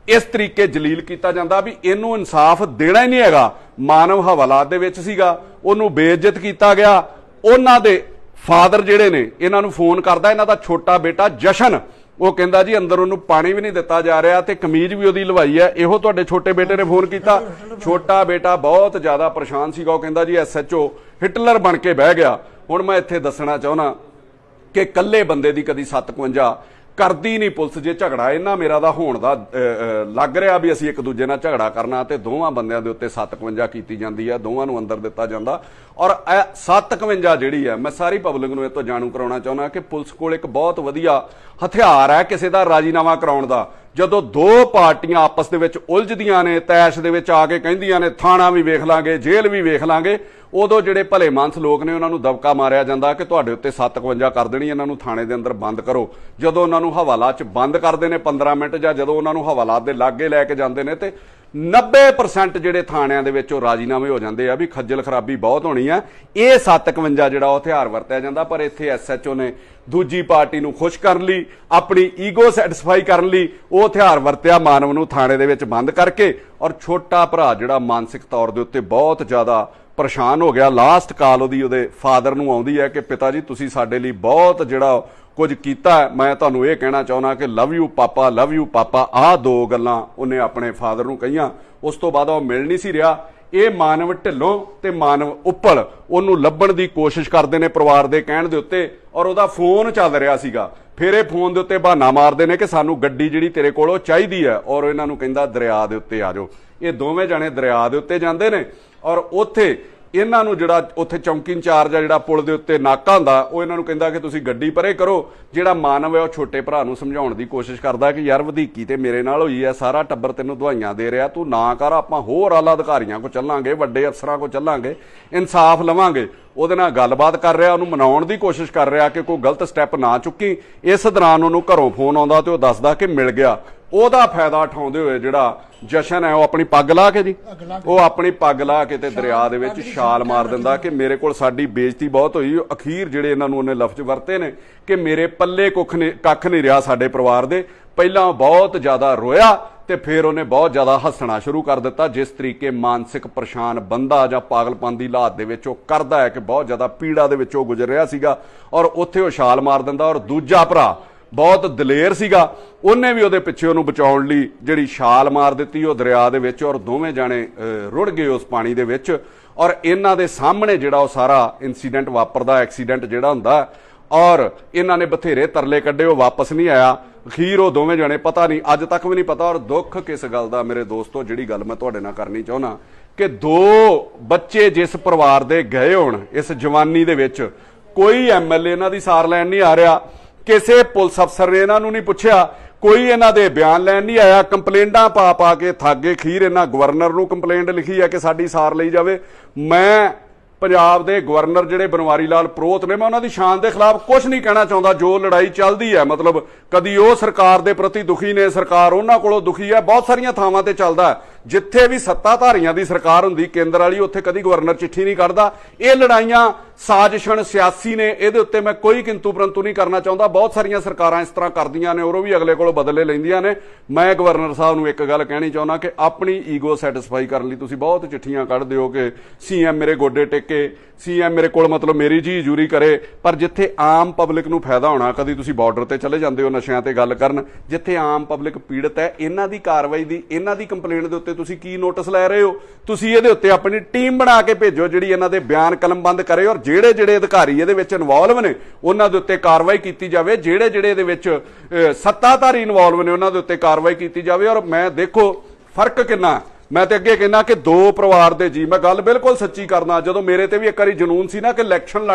ਇਸ ਤਰੀਕੇ ਜਲੀਲ ਕੀਤਾ ਜਾਂਦਾ ਵੀ ਇਹਨੂੰ ਇਨਸਾਫ ਦੇਣਾ ਹੀ ਨਹੀਂ ਹੈਗਾ। ਮਾਨਵ ਹਵਾਲਾਤ ਦੇ ਵਿੱਚ ਸੀਗਾ, ਉਹਨੂੰ ਬੇਇੱਜ਼ਤ ਕੀਤਾ ਗਿਆ। ਉਹਨਾਂ ਦੇ ਫਾਦਰ ਜਿਹੜੇ ਨੇ ਇਹਨਾਂ ਨੂੰ ਫੋਨ ਕਰਦਾ, ਇਹਨਾਂ ਦਾ ਛੋਟਾ ਬੇਟਾ ਜਸ਼ਨ, ਉਹ ਕਹਿੰਦਾ ਜੀ ਅੰਦਰ ਉਹਨੂੰ ਪਾਣੀ ਵੀ ਨਹੀਂ ਦਿੱਤਾ ਜਾ ਰਿਹਾ ਤੇ ਕਮੀਜ਼ ਵੀ ਉਹਦੀ ਲਵਾਈ ਹੈ। ਇਹੋ ਤੁਹਾਡੇ ਛੋਟੇ ਬੇਟੇ ਨੇ ਫੋਨ ਕੀਤਾ। ਛੋਟਾ ਬੇਟਾ ਬਹੁਤ ਜ਼ਿਆਦਾ ਪਰੇਸ਼ਾਨ ਸੀਗਾ, ਉਹ ਕਹਿੰਦਾ ਜੀ SHO ਹਿਟਲਰ ਬਣ ਕੇ ਬਹਿ ਗਿਆ। ਹੁਣ ਮੈਂ ਇੱਥੇ ਦੱਸਣਾ ਚਾਹੁੰਦਾ ਕਿ ਇਕੱਲੇ ਬੰਦੇ ਦੀ ਕਦੀ 57 ਕਰਦੀ ਨਹੀਂ ਪੁਲਿਸ। ਜੇ ਝਗੜਾ ਇਹਨਾਂ ਮੇਰਾ ਦਾ ਹੋਣ ਦਾ ਲੱਗ ਰਿਹਾ ਵੀ ਅਸੀਂ ਇੱਕ ਦੂਜੇ ਨਾਲ ਝਗੜਾ ਕਰਨਾ, ਤੇ ਦੋਵਾਂ ਬੰਦਿਆਂ ਦੇ ਉੱਤੇ 57 ਕੀਤੀ ਜਾਂਦੀ ਹੈ, ਦੋਵਾਂ ਨੂੰ ਅੰਦਰ ਦਿੱਤਾ ਜਾਂਦਾ। ਔਰ 57 ਜਿਹੜੀ ਹੈ, ਮੈਂ ਸਾਰੀ ਪਬਲਿਕ ਨੂੰ ਇਹ ਤੋਂ ਜਾਣੂ ਕਰਾਉਣਾ ਚਾਹੁੰਦਾ ਕਿ ਪੁਲਿਸ ਕੋਲ ਇੱਕ ਬਹੁਤ ਵਧੀਆ ਹਥਿਆਰ ਹੈ ਕਿਸੇ ਦਾ ਰਾਜੀਨਾਮਾ ਕਰਾਉਣ ਦਾ। ਜਦੋਂ ਦੋ ਪਾਰਟੀਆਂ ਆਪਸ ਦੇ ਵਿੱਚ ਉਲਝਦੀਆਂ ਨੇ, ਤੈਸ਼ ਦੇ ਵਿੱਚ ਆ ਕੇ ਕਹਿੰਦੀਆਂ ਨੇ ਥਾਣਾ ਵੀ ਵੇਖ ਲਾਂਗੇ, ਜੇਲ੍ਹ ਵੀ ਵੇਖ ਲਾਂਗੇ, ਉਦੋਂ ਜਿਹੜੇ ਭਲੇ ਮਾਨਸ ਲੋਕ ਨੇ ਉਹਨਾਂ ਨੂੰ ਦਬਕਾ ਮਾਰਿਆ ਜਾਂਦਾ ਕਿ ਤੁਹਾਡੇ ਉੱਤੇ 57 ਕਰ ਦੇਣੀ, ਇਹਨਾਂ ਨੂੰ ਥਾਣੇ ਦੇ ਅੰਦਰ ਬੰਦ ਕਰੋ। ਜਦੋਂ ਉਹਨਾਂ ਨੂੰ ਹਵਾਲਾਤ 'ਚ ਬੰਦ ਕਰਦੇ ਨੇ 15 ਮਿੰਟ, ਜਾਂ ਜਦੋਂ ਉਹਨਾਂ ਨੂੰ ਹਵਾਲਾਤ ਦੇ ਲਾਗੇ ਲੈ ਕੇ ਜਾਂਦੇ ਨੇ, ਤੇ 90% ਜਿਹੜੇ ਥਾਣਿਆਂ ਦੇ ਵਿੱਚ ਉਹ ਰਾਜੀਨਾਮੇ ਹੋ ਜਾਂਦੇ ਆ ਵੀ ਖੱਜਲ ਖਰਾਬੀ ਬਹੁਤ ਹੋਣੀ ਆ। ਇਹ 57 ਜਿਹੜਾ ਉਹ ਹਥਿਆਰ ਵਰਤਿਆ ਜਾਂਦਾ, ਪਰ ਇੱਥੇ SHO ਨੇ ਦੂਜੀ ਪਾਰਟੀ ਨੂੰ ਖੁਸ਼ ਕਰਨ ਲਈ, ਆਪਣੀ ਈਗੋ ਸੈਟੀਸਫਾਈ ਕਰਨ ਲਈ ਉਹ ਹਥਿਆਰ ਵਰਤਿਆ, ਮਾਨਵ ਨੂੰ ਥਾਣੇ ਦੇ ਵਿੱਚ ਬੰਦ ਕਰਕੇ। ਔਰ ਛੋਟਾ ਭਰਾ ਜਿਹੜਾ ਮਾਨਸਿਕ ਤੌਰ ਦੇ ਉੱਤੇ ਬਹੁਤ ਜ਼ਿਆਦਾ ਪਰੇਸ਼ਾਨ ਹੋ ਗਿਆ। ਲਾਸਟ ਕਾਲ ਉਹਦੇ ਫਾਦਰ ਨੂੰ ਆਉਂਦੀ ਹੈ ਕਿ ਪਿਤਾ ਜੀ ਤੁਸੀਂ ਸਾਡੇ ਲਈ ਬਹੁਤ ਜਿਹੜਾ ਕੁਝ ਕੀਤਾ, ਮੈਂ ਤੁਹਾਨੂੰ ਇਹ ਕਹਿਣਾ ਚਾਹੁੰਦਾ ਕਿ love you papa, love you ਪਾਪਾ। ਆਹ ਦੋ ਗੱਲਾਂ ਉਹਨੇ ਆਪਣੇ ਫਾਦਰ ਨੂੰ ਕਹੀਆਂ। ਉਸ ਤੋਂ ਬਾਅਦ ਉਹ ਮਿਲ ਨਹੀਂ ਸੀ ਰਿਹਾ। ਇਹ ਮਾਨਵ ਢਿੱਲੋਂ ਤੇ ਮਾਨਵ ਉੱਪਲ ਉਹਨੂੰ ਲੱਭਣ ਦੀ ਕੋਸ਼ਿਸ਼ ਕਰਦੇ ਨੇ ਪਰਿਵਾਰ ਦੇ ਕਹਿਣ ਦੇ ਉੱਤੇ, ਔਰ ਉਹਦਾ ਫੋਨ ਚੱਲ ਰਿਹਾ ਸੀਗਾ। ਫਿਰ ਇਹ ਫੋਨ ਦੇ ਉੱਤੇ ਬਹਾਨਾ ਮਾਰਦੇ ਨੇ ਕਿ ਸਾਨੂੰ ਗੱਡੀ ਜਿਹੜੀ ਤੇਰੇ ਕੋਲੋਂ ਚਾਹੀਦੀ ਹੈ, ਔਰ ਇਹਨਾਂ ਨੂੰ ਕਹਿੰਦਾ ਦਰਿਆ ਦੇ ਉੱਤੇ ਆ ਜਾਓ। ਇਹ ਦੋਵੇਂ ਜਣੇ ਦਰਿਆ ਦੇ ਉੱਤੇ ਜਾਂਦੇ ਨੇ, ਔਰ ਉੱਥੇ ਇਹਨਾਂ ਨੂੰ ਜਿਹੜਾ ਉੱਥੇ ਚੌਂਕੀ ਇੰਚਾਰਜ ਆ ਜਿਹੜਾ ਪੁਲ ਦੇ ਉੱਤੇ ਨਾਕਾ ਹੁੰਦਾ, ਉਹ ਇਹਨਾਂ ਨੂੰ ਕਹਿੰਦਾ ਕਿ ਤੁਸੀਂ ਗੱਡੀ ਪਰੇ ਕਰੋ। ਜਿਹੜਾ ਮਾਨਵ ਹੈ ਉਹ ਛੋਟੇ ਭਰਾ ਨੂੰ ਸਮਝਾਉਣ ਦੀ ਕੋਸ਼ਿਸ਼ ਕਰਦਾ ਕਿ ਯਾਰ ਵਧੀਕੀ ਤੇ ਮੇਰੇ ਨਾਲ ਹੋਈ ਹੈ, ਸਾਰਾ ਟੱਬਰ ਤੈਨੂੰ ਦਵਾਈਆਂ ਦੇ ਰਿਹਾ, ਤੂੰ ਨਾ ਕਰ, ਆਪਾਂ ਹੋਰ ਆਲਾ ਅਧਿਕਾਰੀਆਂ ਕੋਲ ਚੱਲਾਂਗੇ, ਵੱਡੇ ਅਫਸਰਾਂ ਕੋਲ ਚੱਲਾਂਗੇ, ਇਨਸਾਫ ਲਵਾਂਗੇ। ਉਹਦੇ ਨਾਲ ਗੱਲਬਾਤ ਕਰ ਰਿਹਾ, ਉਹਨੂੰ ਮਨਾਉਣ ਦੀ ਕੋਸ਼ਿਸ਼ ਕਰ ਰਿਹਾ ਕਿ ਕੋਈ ਗਲਤ ਸਟੈਪ ਨਾ ਚੁੱਕੀ। ਇਸ ਦੌਰਾਨ ਉਹਨੂੰ ਘਰੋਂ ਫੋਨ ਆਉਂਦਾ ਤੇ ਉਹ ਦੱਸਦਾ ਕਿ ਮਿਲ ਗਿਆ। ਉਹਦਾ ਫਾਇਦਾ ਉਠਾਉਂਦੇ ਹੋਏ ਜਿਹੜਾ ਜਸ਼ਨ ਹੈ ਉਹ ਆਪਣੀ ਪੱਗ ਲਾ ਕੇ ਜੀ, ਉਹ ਆਪਣੀ ਪੱਗ ਲਾ ਕੇ ਤੇ ਦਰਿਆ ਦੇ ਵਿੱਚ ਛਾਲ ਮਾਰ ਦਿੰਦਾ ਕਿ ਮੇਰੇ ਕੋਲ ਸਾਡੀ ਬੇਇੱਜ਼ਤੀ ਬਹੁਤ ਹੋਈ। ਅਖੀਰ ਜਿਹੜੇ ਇਹਨਾਂ ਨੂੰ ਉਹਨੇ ਲਫ਼ਜ਼ ਵਰਤੇ ਨੇ ਕਿ ਮੇਰੇ ਪੱਲੇ ਕੱਖ ਨਹੀਂ ਰਿਹਾ ਸਾਡੇ ਪਰਿਵਾਰ ਦੇ। ਪਹਿਲਾਂ ਬਹੁਤ ਜ਼ਿਆਦਾ ਰੋਇਆ ਤੇ ਫਿਰ ਉਹਨੇ ਬਹੁਤ ਜ਼ਿਆਦਾ ਹੱਸਣਾ ਸ਼ੁਰੂ ਕਰ ਦਿੱਤਾ। ਜਿਸ ਤਰੀਕੇ ਮਾਨਸਿਕ ਪਰੇਸ਼ਾਨ ਬੰਦਾ ਜਾਂ ਪਾਗਲਪਨ ਦੀ ਹਾਲਤ ਦੇ ਵਿੱਚ ਉਹ ਕਰਦਾ ਹੈ ਕਿ ਬਹੁਤ ਜ਼ਿਆਦਾ ਪੀੜਾ ਦੇ ਵਿੱਚ ਉਹ ਗੁਜ਼ਰ ਰਿਹਾ ਸੀਗਾ, ਔਰ ਉੱਥੇ ਉਹ ਛਾਲ ਮਾਰ ਦਿੰਦਾ। ਔਰ ਦੂਜਾ ਭਰਾ ਬਹੁਤ ਦਲੇਰ ਸੀਗਾ, ਉਹਨੇ ਵੀ ਉਹਦੇ ਪਿੱਛੇ ਉਹਨੂੰ ਬਚਾਉਣ ਲਈ ਜਿਹੜੀ ਛਾਲ ਮਾਰ ਦਿੱਤੀ ਉਹ ਦਰਿਆ ਦੇ ਵਿੱਚ, ਔਰ ਦੋਵੇਂ ਜਾਣੇ ਰੁੜ ਗਏ ਉਸ ਪਾਣੀ ਦੇ ਵਿੱਚ। ਔਰ ਇਹਨਾਂ ਦੇ ਸਾਹਮਣੇ ਜਿਹੜਾ ਉਹ ਸਾਰਾ ਇਨਸੀਡੈਂਟ ਵਾਪਰਦਾ, ਐਕਸੀਡੈਂਟ ਜਿਹੜਾ ਹੁੰਦਾ, ਔਰ ਇਹਨਾਂ ਨੇ ਬਥੇਰੇ ਤਰਲੇ ਕੱਢੇ, ਉਹ ਵਾਪਸ ਨਹੀਂ ਆਇਆ। ਅਖੀਰ ਉਹ ਦੋਵੇਂ ਜਾਣੇ ਪਤਾ ਨਹੀਂ, ਅੱਜ ਤੱਕ ਵੀ ਨਹੀਂ ਪਤਾ। ਔਰ ਦੁੱਖ ਕਿਸ ਗੱਲ ਦਾ ਮੇਰੇ ਦੋਸਤੋ, ਜਿਹੜੀ ਗੱਲ ਮੈਂ ਤੁਹਾਡੇ ਨਾਲ ਕਰਨੀ ਚਾਹੁੰਦਾ ਕਿ ਦੋ ਬੱਚੇ ਜਿਸ ਪਰਿਵਾਰ ਦੇ ਗਏ ਹੋਣ ਇਸ ਜਵਾਨੀ ਦੇ ਵਿੱਚ, ਕੋਈ MLA ਇਹਨਾਂ ਦੀ ਸਾਰ ਲੈਣ ਨਹੀਂ ਆ ਰਿਹਾ, ਕਿਸੇ ਪੁਲਿਸ ਅਫਸਰ ਨੇ ਇਹਨਾਂ ਨੂੰ ਨਹੀਂ ਪੁੱਛਿਆ, ਕੋਈ ਇਹਨਾਂ ਦੇ ਬਿਆਨ ਲੈਣ ਨਹੀਂ ਆਇਆ। ਕੰਪਲੇਂਟਾਂ ਪਾ ਕੇ ਥੱਕ ਗਏ। ਅਖੀਰ ਇਹਨਾਂ ਗਵਰਨਰ ਨੂੰ ਕੰਪਲੇਂਟ ਲਿਖੀ ਹੈ ਕਿ ਸਾਡੀ ਸਾਰ ਲਈ ਜਾਵੇ। ਮੈਂ ਪੰਜਾਬ ਦੇ ਗਵਰਨਰ ਜਿਹੜੇ ਬਨਵਾਰੀ ਲਾਲ ਪ੍ਰੋਹਤ ਨੇ, ਮੈਂ ਉਹਨਾਂ ਦੀ ਸ਼ਾਨ ਦੇ ਖਿਲਾਫ ਕੁਝ ਨਹੀਂ ਕਹਿਣਾ ਚਾਹੁੰਦਾ। ਜੋ ਲੜਾਈ ਚੱਲਦੀ ਹੈ, ਮਤਲਬ ਕਦੀ ਉਹ ਸਰਕਾਰ ਦੇ ਪ੍ਰਤੀ ਦੁਖੀ ਨੇ, ਸਰਕਾਰ ਉਹਨਾਂ ਕੋਲੋਂ ਦੁਖੀ ਹੈ, ਬਹੁਤ ਸਾਰੀਆਂ ਥਾਵਾਂ ਤੇ ਚੱਲਦਾ ਹੈ। ਜਿੱਥੇ ਵੀ ਸੱਤਾਧਾਰੀਆਂ ਦੀ ਸਰਕਾਰ ਹੁੰਦੀ ਕੇਂਦਰ ਵਾਲੀ, ਉੱਥੇ ਕਦੀ ਗਵਰਨਰ ਚਿੱਠੀ ਨਹੀਂ ਕੱਢਦਾ। ਇਹ ਲੜਾਈਆਂ ਸਾਜ਼ਿਸ਼ਨ ਸਿਆਸੀ ਨੇ, ਇਹਦੇ ਉੱਤੇ ਮੈਂ ਕੋਈ ਕਿੰਤੂ ਪਰੰਤੂ ਨਹੀਂ ਕਰਨਾ ਚਾਹੁੰਦਾ। ਬਹੁਤ ਸਾਰੀਆਂ ਸਰਕਾਰਾਂ ਇਸ ਤਰ੍ਹਾਂ ਕਰਦੀਆਂ ਨੇ ਔਰ ਉਹ ਵੀ ਅਗਲੇ ਕੋਲੋਂ ਬਦਲੇ ਲੈਂਦੀਆਂ ਨੇ। ਮੈਂ ਗਵਰਨਰ ਸਾਹਿਬ ਨੂੰ ਇੱਕ ਗੱਲ ਕਹਿਣੀ ਚਾਹੁੰਦਾ ਕਿ ਆਪਣੀ ਈਗੋ ਸੈਟੀਸਫਾਈ ਕਰਨ ਲਈ ਤੁਸੀਂ ਬਹੁਤ ਚਿੱਠੀਆਂ ਕੱਢਦੇ ਹੋ ਕਿ ਸੀਐਮ ਮੇਰੇ ਗੋਡੇ ਟੇਕੇ, ਸੀਐਮ ਮੇਰੇ ਕੋਲ ਮਤਲਬ ਮੇਰੀ ਜੀ ਹਜ਼ੂਰੀ ਕਰੇ, ਪਰ ਜਿੱਥੇ ਆਮ ਪਬਲਿਕ ਨੂੰ ਫਾਇਦਾ ਹੋਣਾ, ਕਦੀ ਤੁਸੀਂ ਬਾਰਡਰ ਤੇ ਚਲੇ ਜਾਂਦੇ ਹੋ ਨਸ਼ਿਆਂ ਤੇ ਗੱਲ ਕਰਨ, ਜਿੱਥੇ ਆਮ ਪਬਲਿਕ ਪੀੜਤ ਹੈ, ਇਹਨਾਂ ਦੀ ਕਾਰਵਾਈ ਦੀ, ਇਹਨਾਂ ਦੀ ਕੰਪਲੇਂਟ ਦੇ ਉੱਤੇ ਤੁਸੀਂ ਕੀ ਨੋਟਿਸ ਲੈ ਰਹੇ ਹੋ? ਤੁਸੀਂ ਇਹਦੇ ਉੱਤੇ ਆਪਣੀ ਟੀਮ ਬਣਾ ਕੇ ਭੇਜੋ ਜਿਹੜੀ ਇਹਨਾਂ ਦੇ ਬਿਆਨ ਕਲਮਬੰਦ ਕਰੇ ਔਰ ਜਿਹੜੇ ਅਧਿਕਾਰੀ ਇਹਦੇ ਵਿੱਚ ਇਨਵੋਲਵ ਨੇ ਉਹਨਾਂ ਦੇ ਉੱਤੇ ਕਾਰਵਾਈ ਕੀਤੀ ਜਾਵੇ। ਜਿਹੜੇ ਇਹਦੇ ਵਿੱਚ ਸੱਤਾਧਾਰੀ ਇਨਵੋਲਵ ਨੇ ਉਹਨਾਂ ਦੇ ਉੱਤੇ ਕਾਰਵਾਈ ਕੀਤੀ ਜਾਵੇ। ਔਰ ਮੈਂ ਦੇਖੋ ਫਰਕ ਕਿੰਨਾ, ਮੈਂ ਤੇ ਅੱਗੇ ਕਹਿੰਦਾ ਕਿ ਦੋ ਪਰਿਵਾਰ ਦੇ ਜੀ, ਮੈਂ ਗੱਲ ਬਿਲਕੁਲ ਸੱਚੀ ਕਰਨਾ। ਜਦੋਂ ਮੇਰੇ ਤੇ ਵੀ ਇੱਕ ਵਾਰੀ ਜਨੂਨ ਸੀ ਨਾ ਕਿ ਇਲੈਕਸ਼ਨ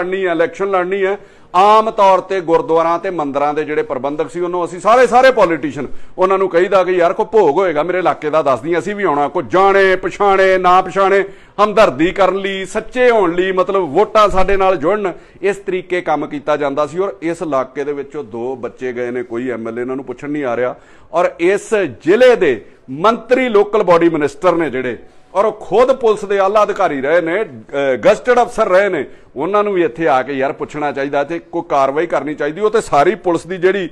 ਲੜਨੀ ਹੈ, ਆਮ ਤੌਰ ਤੇ ਗੁਰਦੁਆਰਾਂ ਤੇ ਮੰਦਰਾਂ ਦੇ ਜਿਹੜੇ ਪ੍ਰਬੰਧਕ ਸੀ ਉਹਨੂੰ ਅਸੀਂ ਸਾਰੇ ਪੋਲੀਟੀਸ਼ੀਅਨ ਉਹਨਾਂ ਨੂੰ ਕਹੀਦਾ ਕਿ ਯਾਰ ਕੋਈ ਭੋਗ ਹੋਏਗਾ ਮੇਰੇ ਇਲਾਕੇ ਦਾ ਦੱਸਦੀ, ਅਸੀਂ ਵੀ ਆਉਣਾ, ਕੋਈ ਜਾਣੇ ਪਛਾਣੇ ਨਾ ਪਛਾਣੇ, ਹਮਦਰਦੀ ਕਰਨ ਲਈ, ਸੱਚੇ ਹੋਣ ਲਈ, ਮਤਲਬ ਵੋਟਾਂ ਸਾਡੇ ਨਾਲ ਜੁੜਨ, ਇਸ ਤਰੀਕੇ ਕੰਮ ਕੀਤਾ ਜਾਂਦਾ ਸੀ। ਔਰ ਇਸ ਇਲਾਕੇ ਦੇ ਵਿੱਚੋਂ 2 ਬੱਚੇ ਗਏ ਨੇ, ਕੋਈ ਐਮਐਲਏ ਇਹਨਾਂ ਨੂੰ ਪੁੱਛਣ ਨਹੀਂ ਆ ਰਿਹਾ। ਔਰ ਇਸ ਜ਼ਿਲ੍ਹੇ ਦੇ ਮੰਤਰੀ ਲੋਕਲ ਬਾਡੀ ਮਿਨਿਸਟਰ ਨੇ ਜਿਹੜੇ, ਔਰ ਉਹ ਖੁਦ ਪੁਲਿਸ ਦੇ ਆਲਾ ਅਧਿਕਾਰੀ ਰਹੇ ਨੇ, ਗਜ਼ਟਡ ਅਫਸਰ ਰਹੇ ਨੇ, ਉਹਨਾਂ ਨੂੰ ਵੀ ਇੱਥੇ ਆ ਕੇ ਯਾਰ ਪੁੱਛਣਾ ਚਾਹੀਦਾ ਤੇ ਕੋਈ ਕਾਰਵਾਈ ਕਰਨੀ ਚਾਹੀਦੀ। ਉਹ ਤੇ ਸਾਰੀ ਪੁਲਿਸ ਦੀ ਜਿਹੜੀ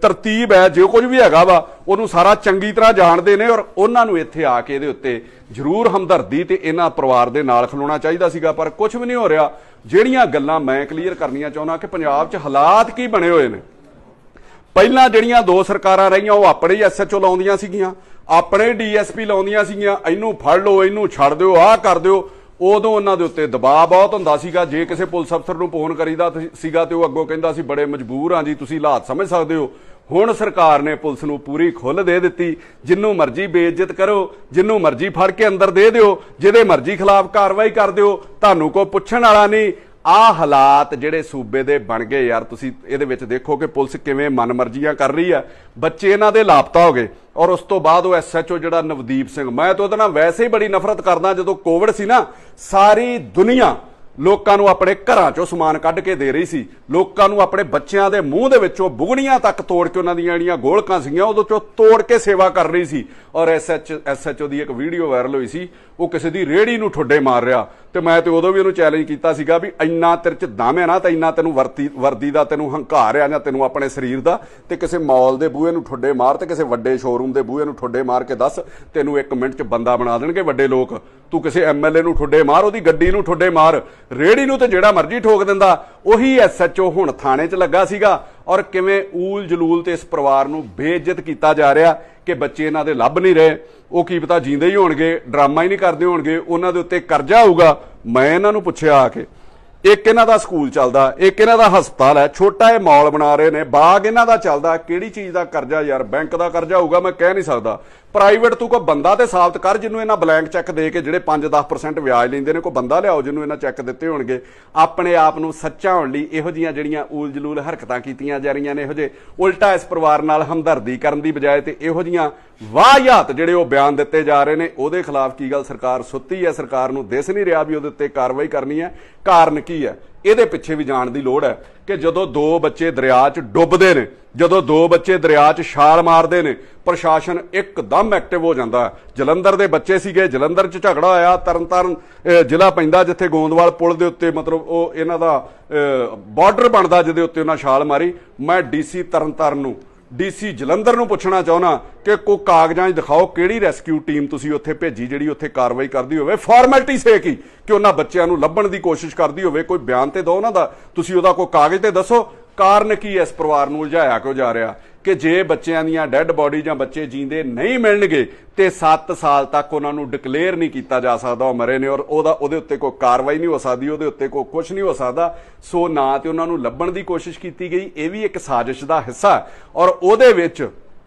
ਤਰਤੀਬ ਹੈ, ਜੋ ਕੁਝ ਵੀ ਹੈਗਾ ਵਾ, ਉਹਨੂੰ ਸਾਰਾ ਚੰਗੀ ਤਰ੍ਹਾਂ ਜਾਣਦੇ ਨੇ। ਔਰ ਉਹਨਾਂ ਨੂੰ ਇੱਥੇ ਆ ਕੇ ਇਹਦੇ ਉੱਤੇ ਜ਼ਰੂਰ ਹਮਦਰਦੀ ਤੇ ਇਹਨਾਂ ਪਰਿਵਾਰ ਦੇ ਨਾਲ ਖਲੋਣਾ ਚਾਹੀਦਾ ਸੀਗਾ, ਪਰ ਕੁਝ ਵੀ ਨਹੀਂ ਹੋ ਰਿਹਾ। ਜਿਹੜੀਆਂ ਗੱਲਾਂ ਮੈਂ ਕਲੀਅਰ ਕਰਨੀਆਂ ਚਾਹੁੰਦਾ ਕਿ ਪੰਜਾਬ 'ਚ ਹਾਲਾਤ ਕੀ ਬਣੇ ਹੋਏ ਨੇ। ਪਹਿਲਾਂ ਜਿਹੜੀਆਂ 2 ਸਰਕਾਰਾਂ ਰਹੀਆਂ ਉਹ ਆਪਣੇ ਹੀ ਐਸਐਚਓ ਲਾਉਂਦੀਆਂ ਸੀਗੀਆਂ, ਆਪਣੇ ਡੀਐਸਪੀ ਲਾਉਂਦੀਆਂ ਸੀਗੀਆਂ, ਇਹਨੂੰ ਫੜ ਲਓ, ਇਹਨੂੰ ਛੱਡ ਦਿਓ, ਆਹ ਕਰ ਦਿਓ। ਉਦੋਂ ਉਹਨਾਂ ਦੇ ਉੱਤੇ ਦਬਾਅ ਬਹੁਤ ਹੁੰਦਾ ਸੀਗਾ। ਜੇ ਕਿਸੇ ਪੁਲਿਸ ਅਫਸਰ ਨੂੰ ਫੋਨ ਕਰੀਦਾ ਸੀਗਾ ਤੇ ਉਹ ਅੱਗੋਂ ਕਹਿੰਦਾ ਸੀ ਬੜੇ ਮਜਬੂਰ ਹਾਂ ਜੀ, ਤੁਸੀਂ ਹਾਲਾਤ ਸਮਝ ਸਕਦੇ ਹੋ। ਹੁਣ ਸਰਕਾਰ ਨੇ ਪੁਲਿਸ ਨੂੰ ਪੂਰੀ ਖੁੱਲ੍ਹ ਦੇ ਦਿੱਤੀ, ਜਿੰਨੂੰ ਮਰਜ਼ੀ ਬੇਇੱਜ਼ਤ ਕਰੋ, ਜਿੰਨੂੰ ਮਰਜ਼ੀ ਫੜ ਕੇ ਅੰਦਰ ਦੇ ਦਿਓ, ਜਿਹਦੇ ਮਰਜ਼ੀ ਖਿਲਾਫ ਕਾਰਵਾਈ ਕਰ ਦਿਓ, ਤੁਹਾਨੂੰ ਕੋਈ ਪੁੱਛਣ ਵਾਲਾ ਨਹੀਂ। ਆਹ ਹਾਲਾਤ ਜਿਹੜੇ ਸੂਬੇ ਦੇ ਬਣ ਗਏ ਯਾਰ, ਤੁਸੀਂ ਇਹਦੇ ਵਿੱਚ ਦੇਖੋ ਕਿ ਪੁਲਿਸ ਕਿਵੇਂ ਮਨਮਰਜ਼ੀਆਂ ਕਰ ਰਹੀ ਹੈ। ਬੱਚੇ ਇਹਨਾਂ ਦੇ ਲਾਪਤਾ ਹੋ ਗਏ ਔਰ ਉਸ ਤੋਂ ਬਾਅਦ ਉਹ ਐਸਐਚਓ ਜਿਹੜਾ ਨਵਦੀਪ ਸਿੰਘ, ਮੈਂ ਤਾਂ ਉਹਦੇ ਨਾਲ ਵੈਸੇ ਹੀ ਬੜੀ ਨਫ਼ਰਤ ਕਰਦਾ। ਜਦੋਂ ਕੋਵਿਡ ਸੀ ਨਾ, ਸਾਰੀ ਦੁਨੀਆ ਲੋਕਾਂ ਨੂੰ ਆਪਣੇ ਘਰਾਂ ਚੋਂ ਸਮਾਨ ਕੱਢ ਕੇ ਦੇ ਰਹੀ ਸੀ, ਲੋਕਾਂ ਨੂੰ ਆਪਣੇ ਬੱਚਿਆਂ ਦੇ ਮੂੰਹ ਦੇ ਵਿੱਚੋਂ ਬੁਗਣੀਆਂ ਤੱਕ ਤੋੜ ਕੇ, ਉਹਨਾਂ ਦੀਆਂ ਜਿਹੜੀਆਂ ਗੋਲਕਾਂ ਸੀਗੀਆਂ ਉਹਦੇ ਚੋਂ ਤੋੜ ਕੇ ਸੇਵਾ ਕਰ ਰਹੀ ਸੀ। ਔਰ ਐਸਐਚਓ ਦੀ ਇੱਕ ਵੀਡੀਓ ਵਾਇਰਲ ਹੋਈ ਸੀ, ਉਹ ਕਿਸੇ ਦੀ ਰੇਹੜੀ ਨੂੰ ਠੁੱਡੇ ਮਾਰ ਰਿਹਾ। ਤੇ ਮੈਂ ਤੇ ਉਦੋਂ ਵੀ ਉਹਨੂੰ ਚੈਲੰਜ ਕੀਤਾ ਸੀਗਾ ਵੀ ਇੰਨਾ ਤੇਰੇ 'ਚ ਦਮ ਹੈ ਨਾ, ਤਾਂ ਇੰਨਾ ਤੈਨੂੰ ਵਰਦੀ ਦਾ ਤੈਨੂੰ ਹੰਕਾਰ ਆ ਜਾਂ ਤੈਨੂੰ ਆਪਣੇ ਸਰੀਰ ਦਾ, ਤੇ ਕਿਸੇ ਮਾਲ ਦੇ ਬੂਹੇ ਨੂੰ ਠੁੱਡੇ ਮਾਰ ਤੇ ਕਿਸੇ ਵੱਡੇ ਸ਼ੋਰੂਮ ਦੇ ਬੂਹੇ ਨੂੰ ਠੁੱਡੇ ਮਾਰ ਕੇ ਦੱਸ, ਤੈਨੂੰ 1 ਮਿੰਟ 'ਚ ਬੰਦਾ ਬਣਾ ਦੇਣਗੇ ਵੱਡੇ ਲੋਕ। ਤੂੰ ਕਿਸੇ ਐਮਐਲਏ ਨੂੰ ਠੁੱਡੇ ਮਾਰ, ਉਹਦੀ ਗੱਡੀ ਨੂੰ ਠੁੱਡੇ ਮਾਰ, ਰੇਹੜੀ ਨੂੰ ਤੇ ਜਿਹੜਾ ਮਰਜ਼ੀ ਠੋਕ ਦਿੰਦਾ। ਉਹੀ ਐਸਐਚਓ ਹੁਣ ਥਾਣੇ 'ਚ ਲੱਗਾ ਸੀਗਾ। ਔਰ ਕਿਵੇਂ ਊਲ ਜਲੂਲ ਤੇ ਇਸ ਪਰਿਵਾਰ ਨੂੰ ਬੇਇੱਜ਼ਤ ਕੀਤਾ ਜਾ ਰਿਹਾ ਕਿ ਬੱਚੇ ਇਹਨਾਂ ਦੇ ਲੱਭ ਨਹੀਂ ਰਹੇ, ਉਹ ਕੀ ਪਤਾ ਜੀਂਦੇ ਹੀ ਹੋਣਗੇ, ਡਰਾਮਾ ਹੀ ਨਹੀਂ ਕਰਦੇ ਹੋਣਗੇ, ਉਹਨਾਂ ਦੇ ਉੱਤੇ ਕਰਜ਼ਾ ਹੋਊਗਾ। ਮੈਂ ਇਹਨਾਂ ਨੂੰ ਪੁੱਛਿਆ ਆ ਕੇ, ਇੱਕ ਇਹਨਾਂ ਦਾ ਸਕੂਲ ਚੱਲਦਾ, ਇੱਕ ਇਹਨਾਂ ਦਾ ਹਸਪਤਾਲ ਹੈ, ਛੋਟਾ ਇਹ ਮਾਲ ਬਣਾ ਰਹੇ ਨੇ, ਬਾਗ ਇਹਨਾਂ ਦਾ ਚੱਲਦਾ, ਕਿਹੜੀ ਚੀਜ਼ ਦਾ ਕਰਜ਼ਾ ਯਾਰ? ਬੈਂਕ ਦਾ ਕਰਜ਼ਾ ਹੋਊਗਾ, ਮੈਂ ਕਹਿ ਨਹੀਂ ਸਕਦਾ। ਪ੍ਰਾਈਵੇਟ ਤੂੰ ਕੋਈ ਬੰਦਾ ਤੇ ਸਾਬਤ ਕਰ ਜਿਹਨੂੰ ਇਹਨਾਂ ਬਲੈਂਕ ਚੈੱਕ ਦੇ ਕੇ ਜਿਹੜੇ 5-10% ਵਿਆਜ ਲੈਂਦੇ ਨੇ, ਕੋਈ ਬੰਦਾ ਲਿਆਓ ਜਿਹਨੂੰ ਇਹਨਾਂ ਚੈੱਕ ਦਿੱਤੇ ਹੋਣਗੇ। ਆਪਣੇ ਆਪ ਨੂੰ ਸੱਚਾ ਹੋਣ ਲਈ ਇਹੋ ਜਿਹੀਆਂ ਜਿਹੜੀਆਂ ਊਲ ਜਲੂਲ ਹਰਕਤਾਂ ਕੀਤੀਆਂ ਜਾ ਰਹੀਆਂ ਨੇ, ਇਹੋ ਜਿਹੇ ਉਲਟਾ ਇਸ ਪਰਿਵਾਰ ਨਾਲ ਹਮਦਰਦੀ ਕਰਨ ਦੀ ਬਜਾਏ ਤੇ ਇਹੋ ਜਿਹੀਆਂ ਵਾਹਿਯਾਤ ਜਿਹੜੇ ਉਹ ਬਿਆਨ ਦਿੱਤੇ ਜਾ ਰਹੇ ਨੇ, ਉਹਦੇ ਖਿਲਾਫ ਕੀ ਗੱਲ ਸਰਕਾਰ ਸੁੱਤੀ ਹੈ? ਸਰਕਾਰ ਨੂੰ ਦਿਸ ਨਹੀਂ ਰਿਹਾ ਵੀ ਉਹਦੇ ਉੱਤੇ ਕਾਰਵਾਈ ਕਰਨੀ ਹੈ? ਕਾਰਨ ਕੀ ਹੈ? ਇਹਦੇ ਪਿੱਛੇ ਵੀ ਜਾਣ ਦੀ ਲੋੜ ਹੈ ਕਿ ਜਦੋਂ 2 ਬੱਚੇ ਦਰਿਆ 'ਚ ਡੁੱਬਦੇ ਨੇ, ਜਦੋਂ 2 ਬੱਚੇ ਦਰਿਆ 'ਚ ਛਾਲ ਮਾਰਦੇ ਨੇ, ਪ੍ਰਸ਼ਾਸਨ ਇੱਕਦਮ ਐਕਟਿਵ ਹੋ ਜਾਂਦਾ। ਜਲੰਧਰ ਦੇ ਬੱਚੇ ਸੀਗੇ, ਜਲੰਧਰ 'ਚ ਝਗੜਾ ਹੋਇਆ, ਤਰਨਤਾਰਨ ਜ਼ਿਲ੍ਹਾ ਪੈਂਦਾ ਜਿੱਥੇ ਗੋਂਦਵਾਲ ਪੁਲ ਦੇ ਉੱਤੇ ਮਤਲਬ ਉਹ ਇਹਨਾਂ ਦਾ ਬਾਰਡਰ ਬਣਦਾ, ਜਿਹਦੇ ਉੱਤੇ ਉਹਨਾਂ ਛਾਲ ਮਾਰੀ। ਮੈਂ ਡੀਸੀ ਤਰਨਤਾਰਨ ਨੂੰ, ਡੀਸੀ ਜਲੰਧਰ ਨੂੰ ਪੁੱਛਣਾ ਚਾਹੁੰਦਾ ਕਿ ਕੋਈ ਕਾਗਜ਼ਾਂ 'ਚ ਦਿਖਾਓ ਕਿਹੜੀ ਰੈਸਕਿਊ ਟੀਮ ਤੁਸੀਂ ਉੱਥੇ ਭੇਜੀ ਜਿਹੜੀ ਉੱਥੇ ਕਾਰਵਾਈ ਕਰਦੀ ਹੋਵੇ, ਫਾਰਮੈਲਿਟੀ ਸੇਕ ਹੀ, ਕਿ ਉਹਨਾਂ ਬੱਚਿਆਂ ਨੂੰ ਲੱਭਣ ਦੀ ਕੋਸ਼ਿਸ਼ ਕਰਦੀ ਹੋਵੇ। ਕੋਈ ਬਿਆਨ ਤੇ ਦਿਓ ਉਹਨਾਂ ਦਾ, ਤੁਸੀਂ ਉਹਦਾ ਕੋਈ ਕਾਗਜ਼ ਤੇ ਦੱਸੋ। ਕਾਰਨ ਕੀ ਹੈ ਇਸ ਪਰਿਵਾਰ ਨੂੰ ਉਲਝਾਇਆ ਕਿਉਂ ਜਾ ਰਿਹਾ ਕਿ ਜੇ ਬੱਚਿਆਂ ਦੀਆਂ ਡੈੱਡ ਬਾਡੀ ਜਾਂ ਬੱਚੇ ਜੀਂਦੇ ਨਹੀਂ ਮਿਲਣਗੇ ਤੇ 7 ਸਾਲ ਤੱਕ ਉਹਨਾਂ ਨੂੰ ਡਿਕਲੇਅਰ ਨਹੀਂ ਕੀਤਾ ਜਾ ਸਕਦਾ ਉਹ ਮਰੇ ਨੇ, ਔਰ ਉਹਦੇ ਉੱਤੇ ਕੋਈ ਕਾਰਵਾਈ ਨਹੀਂ ਹੋ ਸਕਦੀ, ਉਹਦੇ ਉੱਤੇ ਕੋਈ ਕੁਝ ਨਹੀਂ ਹੋ ਸਕਦਾ। ਸੋ ਨਾ ਤੇ ਉਹਨਾਂ ਨੂੰ ਲੱਭਣ ਦੀ ਕੋਸ਼ਿਸ਼ ਕੀਤੀ ਗਈ, ਇਹ ਵੀ ਇੱਕ ਸਾਜ਼ਿਸ਼ ਦਾ ਹਿੱਸਾ, ਔਰ ਉਹਦੇ ਵਿੱਚ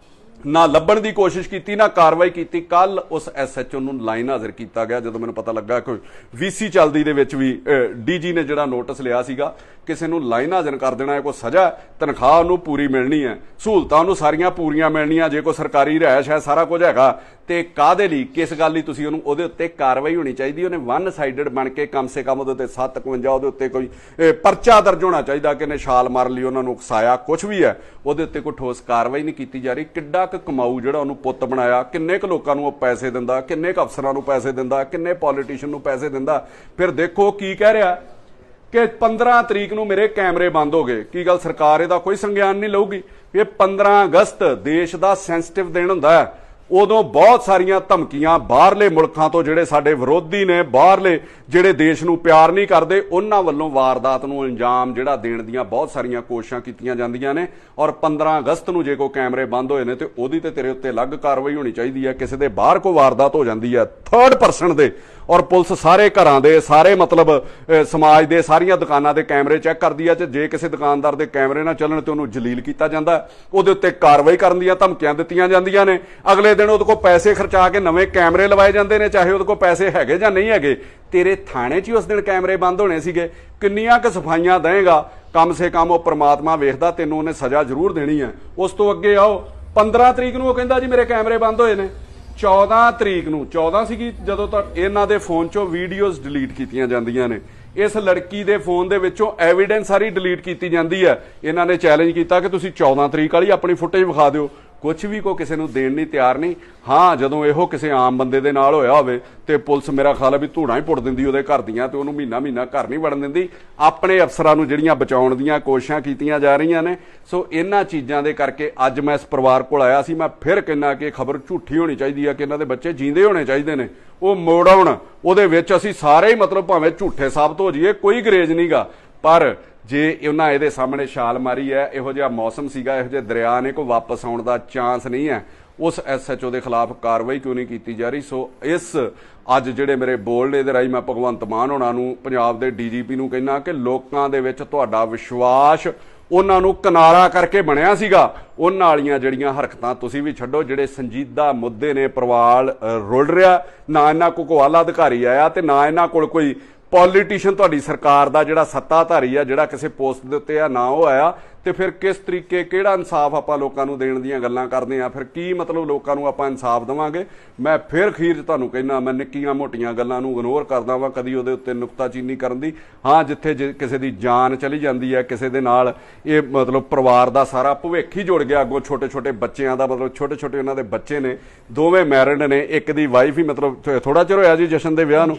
ਨਾ ਲੱਭਣ ਦੀ ਕੋਸ਼ਿਸ਼ ਕੀਤੀ ਨਾ ਕਾਰਵਾਈ ਕੀਤੀ। ਕੱਲ ਉਸ ਐਸਐਚਓ ਨੂੰ ਲਾਈਨ ਹਾਜ਼ਰ ਕੀਤਾ ਗਿਆ ਜਦੋਂ ਮੈਨੂੰ ਪਤਾ ਲੱਗਾ ਕੋਈ ਵੀਸੀ ਚੱਲਦੀ ਦੇ ਵਿੱਚ ਵੀ ਡੀਜੀ ਨੇ ਜਿਹੜਾ ਨੋਟਿਸ ਲਿਆ ਸੀਗਾ, ਕਿਸੇ ਨੂੰ ਲਾਈਨ ਹਾਜ਼ਰ ਕਰ ਦੇਣਾ ਹੈ, ਕੋਈ ਸਜ਼ਾ, ਤਨਖਾਹ ਉਹਨੂੰ ਪੂਰੀ ਮਿਲਣੀ ਹੈ, ਸਹੂਲਤਾਂ ਉਹਨੂੰ ਸਾਰੀਆਂ ਪੂਰੀਆਂ ਮਿਲਣੀਆਂ, ਜੇ ਕੋਈ ਸਰਕਾਰੀ ਰਿਹਾਇਸ਼ ਹੈ ਸਾਰਾ ਕੁਝ ਹੈਗਾ, ਤੇ ਕਾਹਦੇ ਲਈ, ਕਿਸ ਗੱਲ ਲਈ ਤੁਸੀਂ ਉਹਨੂੰ, ਉਹਦੇ ਉੱਤੇ ਕਾਰਵਾਈ ਹੋਣੀ ਚਾਹੀਦੀ। ਉਹਨੇ 1 ਸਾਈਡਡ ਬਣ ਕੇ ਕਮ ਸੇ ਕਮ ਉਹਦੇ ਉੱਤੇ 751 ਉਹਦੇ ਉੱਤੇ ਕੋਈ ਪਰਚਾ ਦਰਜ ਹੋਣਾ ਚਾਹੀਦਾ ਕਿ ਇਹਨੇ ਛਾਲ ਮਾਰ ਲਈ, ਉਹਨਾਂ ਨੂੰ ਉਕਸਾਇਆ, ਕੁਝ ਵੀ ਹੈ, ਉਹਦੇ ਉੱਤੇ ਕੋਈ ਠੋਸ ਕਾਰਵਾਈ ਨਹੀਂ ਕੀਤੀ ਜਾ ਰਹੀ। ਕਿੱਡਾ ਕੁ ਕਮਾਊ ਜਿਹੜਾ ਉਹਨੂੰ ਪੁੱਤ ਬਣਾਇਆ, ਕਿੰਨੇ ਕੁ ਲੋਕਾਂ ਨੂੰ ਉਹ ਪੈਸੇ ਦਿੰਦਾ, ਕਿੰਨੇ ਕੁ ਅਫਸਰਾਂ ਨੂੰ ਪੈਸੇ ਦਿੰਦਾ, ਕਿੰਨੇ ਪੋਲੀਟੀਸ਼ੀਅਨ ਨੂੰ ਪੈਸੇ ਦਿੰਦਾ। ਫਿਰ ਦੇਖੋ ਕੀ ਕਹਿ ਰਿਹਾ ਕਿ 15 ਤਰੀਕ ਨੂੰ ਮੇਰੇ ਕੈਮਰੇ ਬੰਦ ਹੋ ਗਏ। ਕੀ ਗੱਲ ਸਰਕਾਰ ਇਹਦਾ ਕੋਈ ਸੰਗਿਆਨ ਨਹੀਂ ਲਊਗੀ? ਇਹ 15 ਅਗਸਤ ਦੇਸ਼ ਦਾ ਸੈਂਸਿਟਿਵ ਦਿਨ ਹੁੰਦਾ ਹੈ। ਉਦੋਂ ਬਹੁਤ ਸਾਰੀਆਂ ਧਮਕੀਆਂ ਬਾਹਰਲੇ ਮੁਲਕਾਂ ਤੋਂ, ਜਿਹੜੇ ਸਾਡੇ ਵਿਰੋਧੀ ਨੇ, ਬਾਹਰਲੇ ਜਿਹੜੇ ਦੇਸ਼ ਨੂੰ ਪਿਆਰ ਨਹੀਂ ਕਰਦੇ, ਉਹਨਾਂ ਵੱਲੋਂ ਵਾਰਦਾਤ ਨੂੰ ਅੰਜਾਮ ਜਿਹੜਾ ਦੇਣ ਦੀਆਂ ਬਹੁਤ ਸਾਰੀਆਂ ਕੋਸ਼ਿਸ਼ਾਂ ਕੀਤੀਆਂ ਜਾਂਦੀਆਂ ਨੇ। ਔਰ 15 ਅਗਸਤ ਨੂੰ ਜੇ ਕੋਈ ਕੈਮਰੇ ਬੰਦ ਹੋਏ ਨੇ ਤੇ ਉਹਦੀ ਤੇ ਤੇਰੇ ਉੱਤੇ ਅਲੱਗ ਕਾਰਵਾਈ ਹੋਣੀ ਚਾਹੀਦੀ ਹੈ। ਕਿਸੇ ਦੇ ਬਾਹਰ ਕੋਈ ਵਾਰਦਾਤ ਹੋ ਜਾਂਦੀ ਹੈ ਥਰਡ ਪਰਸਨ ਦੇ, ਔਰ ਪੁਲਿਸ ਸਾਰੇ ਘਰਾਂ ਦੇ, ਸਾਰੇ ਮਤਲਬ ਸਮਾਜ ਦੇ ਸਾਰੀਆਂ ਦੁਕਾਨਾਂ ਦੇ ਕੈਮਰੇ ਚੈੱਕ ਕਰਦੀ ਹੈ ਤੇ ਜੇ ਕਿਸੇ ਦੁਕਾਨਦਾਰ ਦੇ ਕੈਮਰੇ ਨਾ ਚੱਲਣ ਤੇ ਉਹਨੂੰ ਜਲੀਲ ਕੀਤਾ ਜਾਂਦਾ, ਉਹਦੇ ਉੱਤੇ ਕਾਰਵਾਈ ਕਰਨ ਦੀਆਂ ਧਮਕੀਆਂ ਦਿੱਤੀਆਂ ਜਾਂਦੀਆਂ ਨੇ। ਅਗਲੇ ਦਿਨ ਉਹਦੇ ਕੋਲ ਪੈਸੇ ਖਰਚਾ ਕੇ ਨਵੇਂ ਕੈਮਰੇ ਲਵਾਏ ਜਾਂਦੇ ਨੇ, ਚਾਹੇ ਉਹਦੇ ਕੋਲ ਪੈਸੇ ਹੈਗੇ ਜਾਂ ਨਹੀਂ ਹੈਗੇ। ਤੇਰੇ ਥਾਣੇ 'ਚ ਹੀ ਉਸ ਦਿਨ ਕੈਮਰੇ ਬੰਦ ਹੋਣੇ ਸੀਗੇ। ਕਿੰਨੀਆਂ ਕੁ ਸਫਾਈਆਂ ਦੇਏਗਾ? ਕਮ ਸੇ ਕਮ ਉਹ ਪ੍ਰਮਾਤਮਾ ਵੇਖਦਾ, ਤੈਨੂੰ ਉਹਨੇ ਸਜ਼ਾ ਜ਼ਰੂਰ ਦੇਣੀ ਹੈ। ਉਸ ਤੋਂ ਅੱਗੇ ਆਓ, 15 ਤਰੀਕ ਨੂੰ ਉਹ ਕਹਿੰਦਾ ਜੀ ਮੇਰੇ ਕੈਮਰੇ ਬੰਦ ਹੋਏ ਨੇ। 14 ਤਰੀਕ ਨੂੰ, 14 ਸੀਗੀ ਜਦੋਂ ਤੱਕ ਇਹਨਾਂ ਦੇ ਫੋਨ 'ਚੋਂ ਵੀਡੀਓਜ਼ ਡਿਲੀਟ ਕੀਤੀਆਂ ਜਾਂਦੀਆਂ ਨੇ। ਇਸ ਲੜਕੀ ਦੇ ਫੋਨ ਦੇ ਵਿੱਚੋਂ ਐਵੀਡੈਂਸ ਸਾਰੀ ਡਿਲੀਟ ਕੀਤੀ ਜਾਂਦੀ ਹੈ। ਇਹਨਾਂ ਨੇ ਚੈਲੰਜ ਕੀਤਾ ਕਿ ਤੁਸੀਂ 14 ਤਰੀਕ ਵਾਲੀ ਆਪਣੀ ਫੁਟੇਜ ਵਿਖਾ ਦਿਓ। ਕੁਛ ਵੀ ਕੋਈ ਕਿਸੇ ਨੂੰ ਦੇਣ ਨਹੀਂ ਤਿਆਰ ਨਹੀਂ। ਹਾਂ, ਜਦੋਂ ਇਹੋ ਕਿਸੇ ਆਮ ਬੰਦੇ ਦੇ ਨਾਲ ਹੋਇਆ ਹੋਵੇ ਤੇ ਪੁਲਿਸ ਮੇਰਾ ਖਿਆਲ ਹੈ ਵੀ ਧੂੜਾਂ ਹੀ ਪੁੱਟ ਦਿੰਦੀ ਉਹਦੇ ਘਰ ਦੀਆਂ ਤੇ ਉਹਨੂੰ ਮਹੀਨਾ ਘਰ ਨਹੀਂ ਵੜਨ ਦਿੰਦੀ। ਆਪਣੇ ਅਫਸਰਾਂ ਨੂੰ ਜਿਹੜੀਆਂ ਬਚਾਉਣ ਦੀਆਂ ਕੋਸ਼ਿਸ਼ਾਂ ਕੀਤੀਆਂ ਜਾ ਰਹੀਆਂ ਨੇ। ਸੋ ਇਹਨਾਂ ਚੀਜ਼ਾਂ ਦੇ ਕਰਕੇ ਅੱਜ ਮੈਂ ਇਸ ਪਰਿਵਾਰ ਕੋਲ ਆਇਆ ਸੀ। ਮੈਂ ਫਿਰ ਕਹਿੰਦਾ ਕਿ ਖਬਰ ਝੂਠੀ ਹੋਣੀ ਚਾਹੀਦੀ ਹੈ ਕਿ ਇਹਨਾਂ ਦੇ ਬੱਚੇ ਜੀਂਦੇ ਹੋਣੇ ਚਾਹੀਦੇ ਨੇ। ਉਹ ਮੋੜ ਆਉਣ, ਉਹਦੇ ਵਿੱਚ ਅਸੀਂ ਸਾਰੇ ਹੀ ਮਤਲਬ ਭਾਵੇਂ ਝੂਠੇ ਸਾਬਤ ਹੋ ਜਾਈਏ, ਕੋਈ ਗਰੇਜ ਨਹੀਂਗਾ। ਪਰ ਜੇ ਉਹਨਾਂ ਇਹਦੇ ਸਾਹਮਣੇ ਛਾਲ ਮਾਰੀ ਹੈ, ਇਹੋ ਜਿਹਾ ਮੌਸਮ ਸੀਗਾ, ਇਹੋ ਜਿਹੇ ਦਰਿਆ ਨੇ, ਕੋਈ ਵਾਪਸ ਆਉਣ ਦਾ ਚਾਂਸ ਨਹੀਂ ਹੈ। ਉਸ SHO ਦੇ ਖਿਲਾਫ ਕਾਰਵਾਈ ਕਿਉਂ ਨਹੀਂ ਕੀਤੀ ਜਾ ਰਹੀ? ਸੋ ਇਸ ਅੱਜ ਜਿਹੜੇ ਮੇਰੇ ਬੋਲ ਨੇ, ਇਹਦੇ ਰਾਹੀਂ ਮੈਂ ਭਗਵੰਤ ਮਾਨ ਹੋਣਾ ਨੂੰ, ਪੰਜਾਬ ਦੇ DGP ਨੂੰ ਕਹਿੰਦਾ ਕਿ ਲੋਕਾਂ ਦੇ ਵਿੱਚ ਤੁਹਾਡਾ ਵਿਸ਼ਵਾਸ ਉਹਨਾਂ ਨੂੰ ਕਿਨਾਰਾ ਕਰਕੇ ਬਣਿਆ ਸੀਗਾ। ਉਹਨਾਂ ਵਾਲੀਆਂ ਜਿਹੜੀਆਂ ਹਰਕਤਾਂ ਤੁਸੀਂ ਵੀ ਛੱਡੋ। ਜਿਹੜੇ ਸੰਜੀਦਾ ਮੁੱਦੇ ਨੇ, ਪਰਿਵਾਰ ਰੁਲ ਰਿਹਾ, ਨਾ ਇਹਨਾਂ ਕੋਲ ਆਲਾ ਅਧਿਕਾਰੀ ਆਇਆ ਤੇ ਨਾ ਇਹਨਾਂ ਕੋਲ ਕੋਈ ਪੋਲੀਟੀਸ਼ੀਅਨ, ਤੁਹਾਡੀ ਸਰਕਾਰ ਦਾ ਜਿਹੜਾ ਸੱਤਾਧਾਰੀ ਆ, ਜਿਹੜਾ ਕਿਸੇ ਪੋਸਟ ਦੇ ਉੱਤੇ ਆ, ਨਾ ਉਹ ਆਇਆ। ਤੇ ਫਿਰ ਕਿਸ ਤਰੀਕੇ, ਕਿਹੜਾ ਇਨਸਾਫ ਆਪਾਂ ਲੋਕਾਂ ਨੂੰ ਦੇਣ ਦੀਆਂ ਗੱਲਾਂ ਕਰਦੇ ਆ? ਫਿਰ ਕੀ ਮਤਲਬ ਲੋਕਾਂ ਨੂੰ ਆਪਾਂ ਇਨਸਾਫ ਦੇਵਾਂਗੇ? ਮੈਂ ਫਿਰ ਅਖੀਰ 'ਚ ਤੁਹਾਨੂੰ ਕਹਿੰਦਾ, ਮੈਂ ਨਿੱਕੀਆਂ ਮੋਟੀਆਂ ਗੱਲਾਂ ਨੂੰ ਇਗਨੋਰ ਕਰਦਾ ਵਾਂ, ਕਦੀ ਉਹਦੇ ਉੱਤੇ ਨੁਕਤਾਚੀਨੀ ਕਰਨ ਦੀ। ਹਾਂ, ਜਿੱਥੇ ਕਿਸੇ ਦੀ ਜਾਨ ਚਲੀ ਜਾਂਦੀ ਹੈ, ਕਿਸੇ ਦੇ ਨਾਲ ਇਹ ਮਤਲਬ ਪਰਿਵਾਰ ਦਾ ਸਾਰਾ ਭਵਿੱਖ ਹੀ ਜੁੜ ਗਿਆ। ਅੱਗੋਂ ਛੋਟੇ ਬੱਚਿਆਂ ਦਾ, ਮਤਲਬ ਛੋਟੇ ਉਹਨਾਂ ਦੇ ਬੱਚੇ ਨੇ, ਦੋਵੇਂ ਮੈਰਿਡ ਨੇ, ਇੱਕ ਦੀ ਵਾਈਫ ਹੀ ਮਤਲਬ ਥੋੜਾ ਚਿਰ ਹੋਇਆ ਜੀ ਜਸ਼ਨ ਦੇ ਵਿਆਹ ਨੂੰ,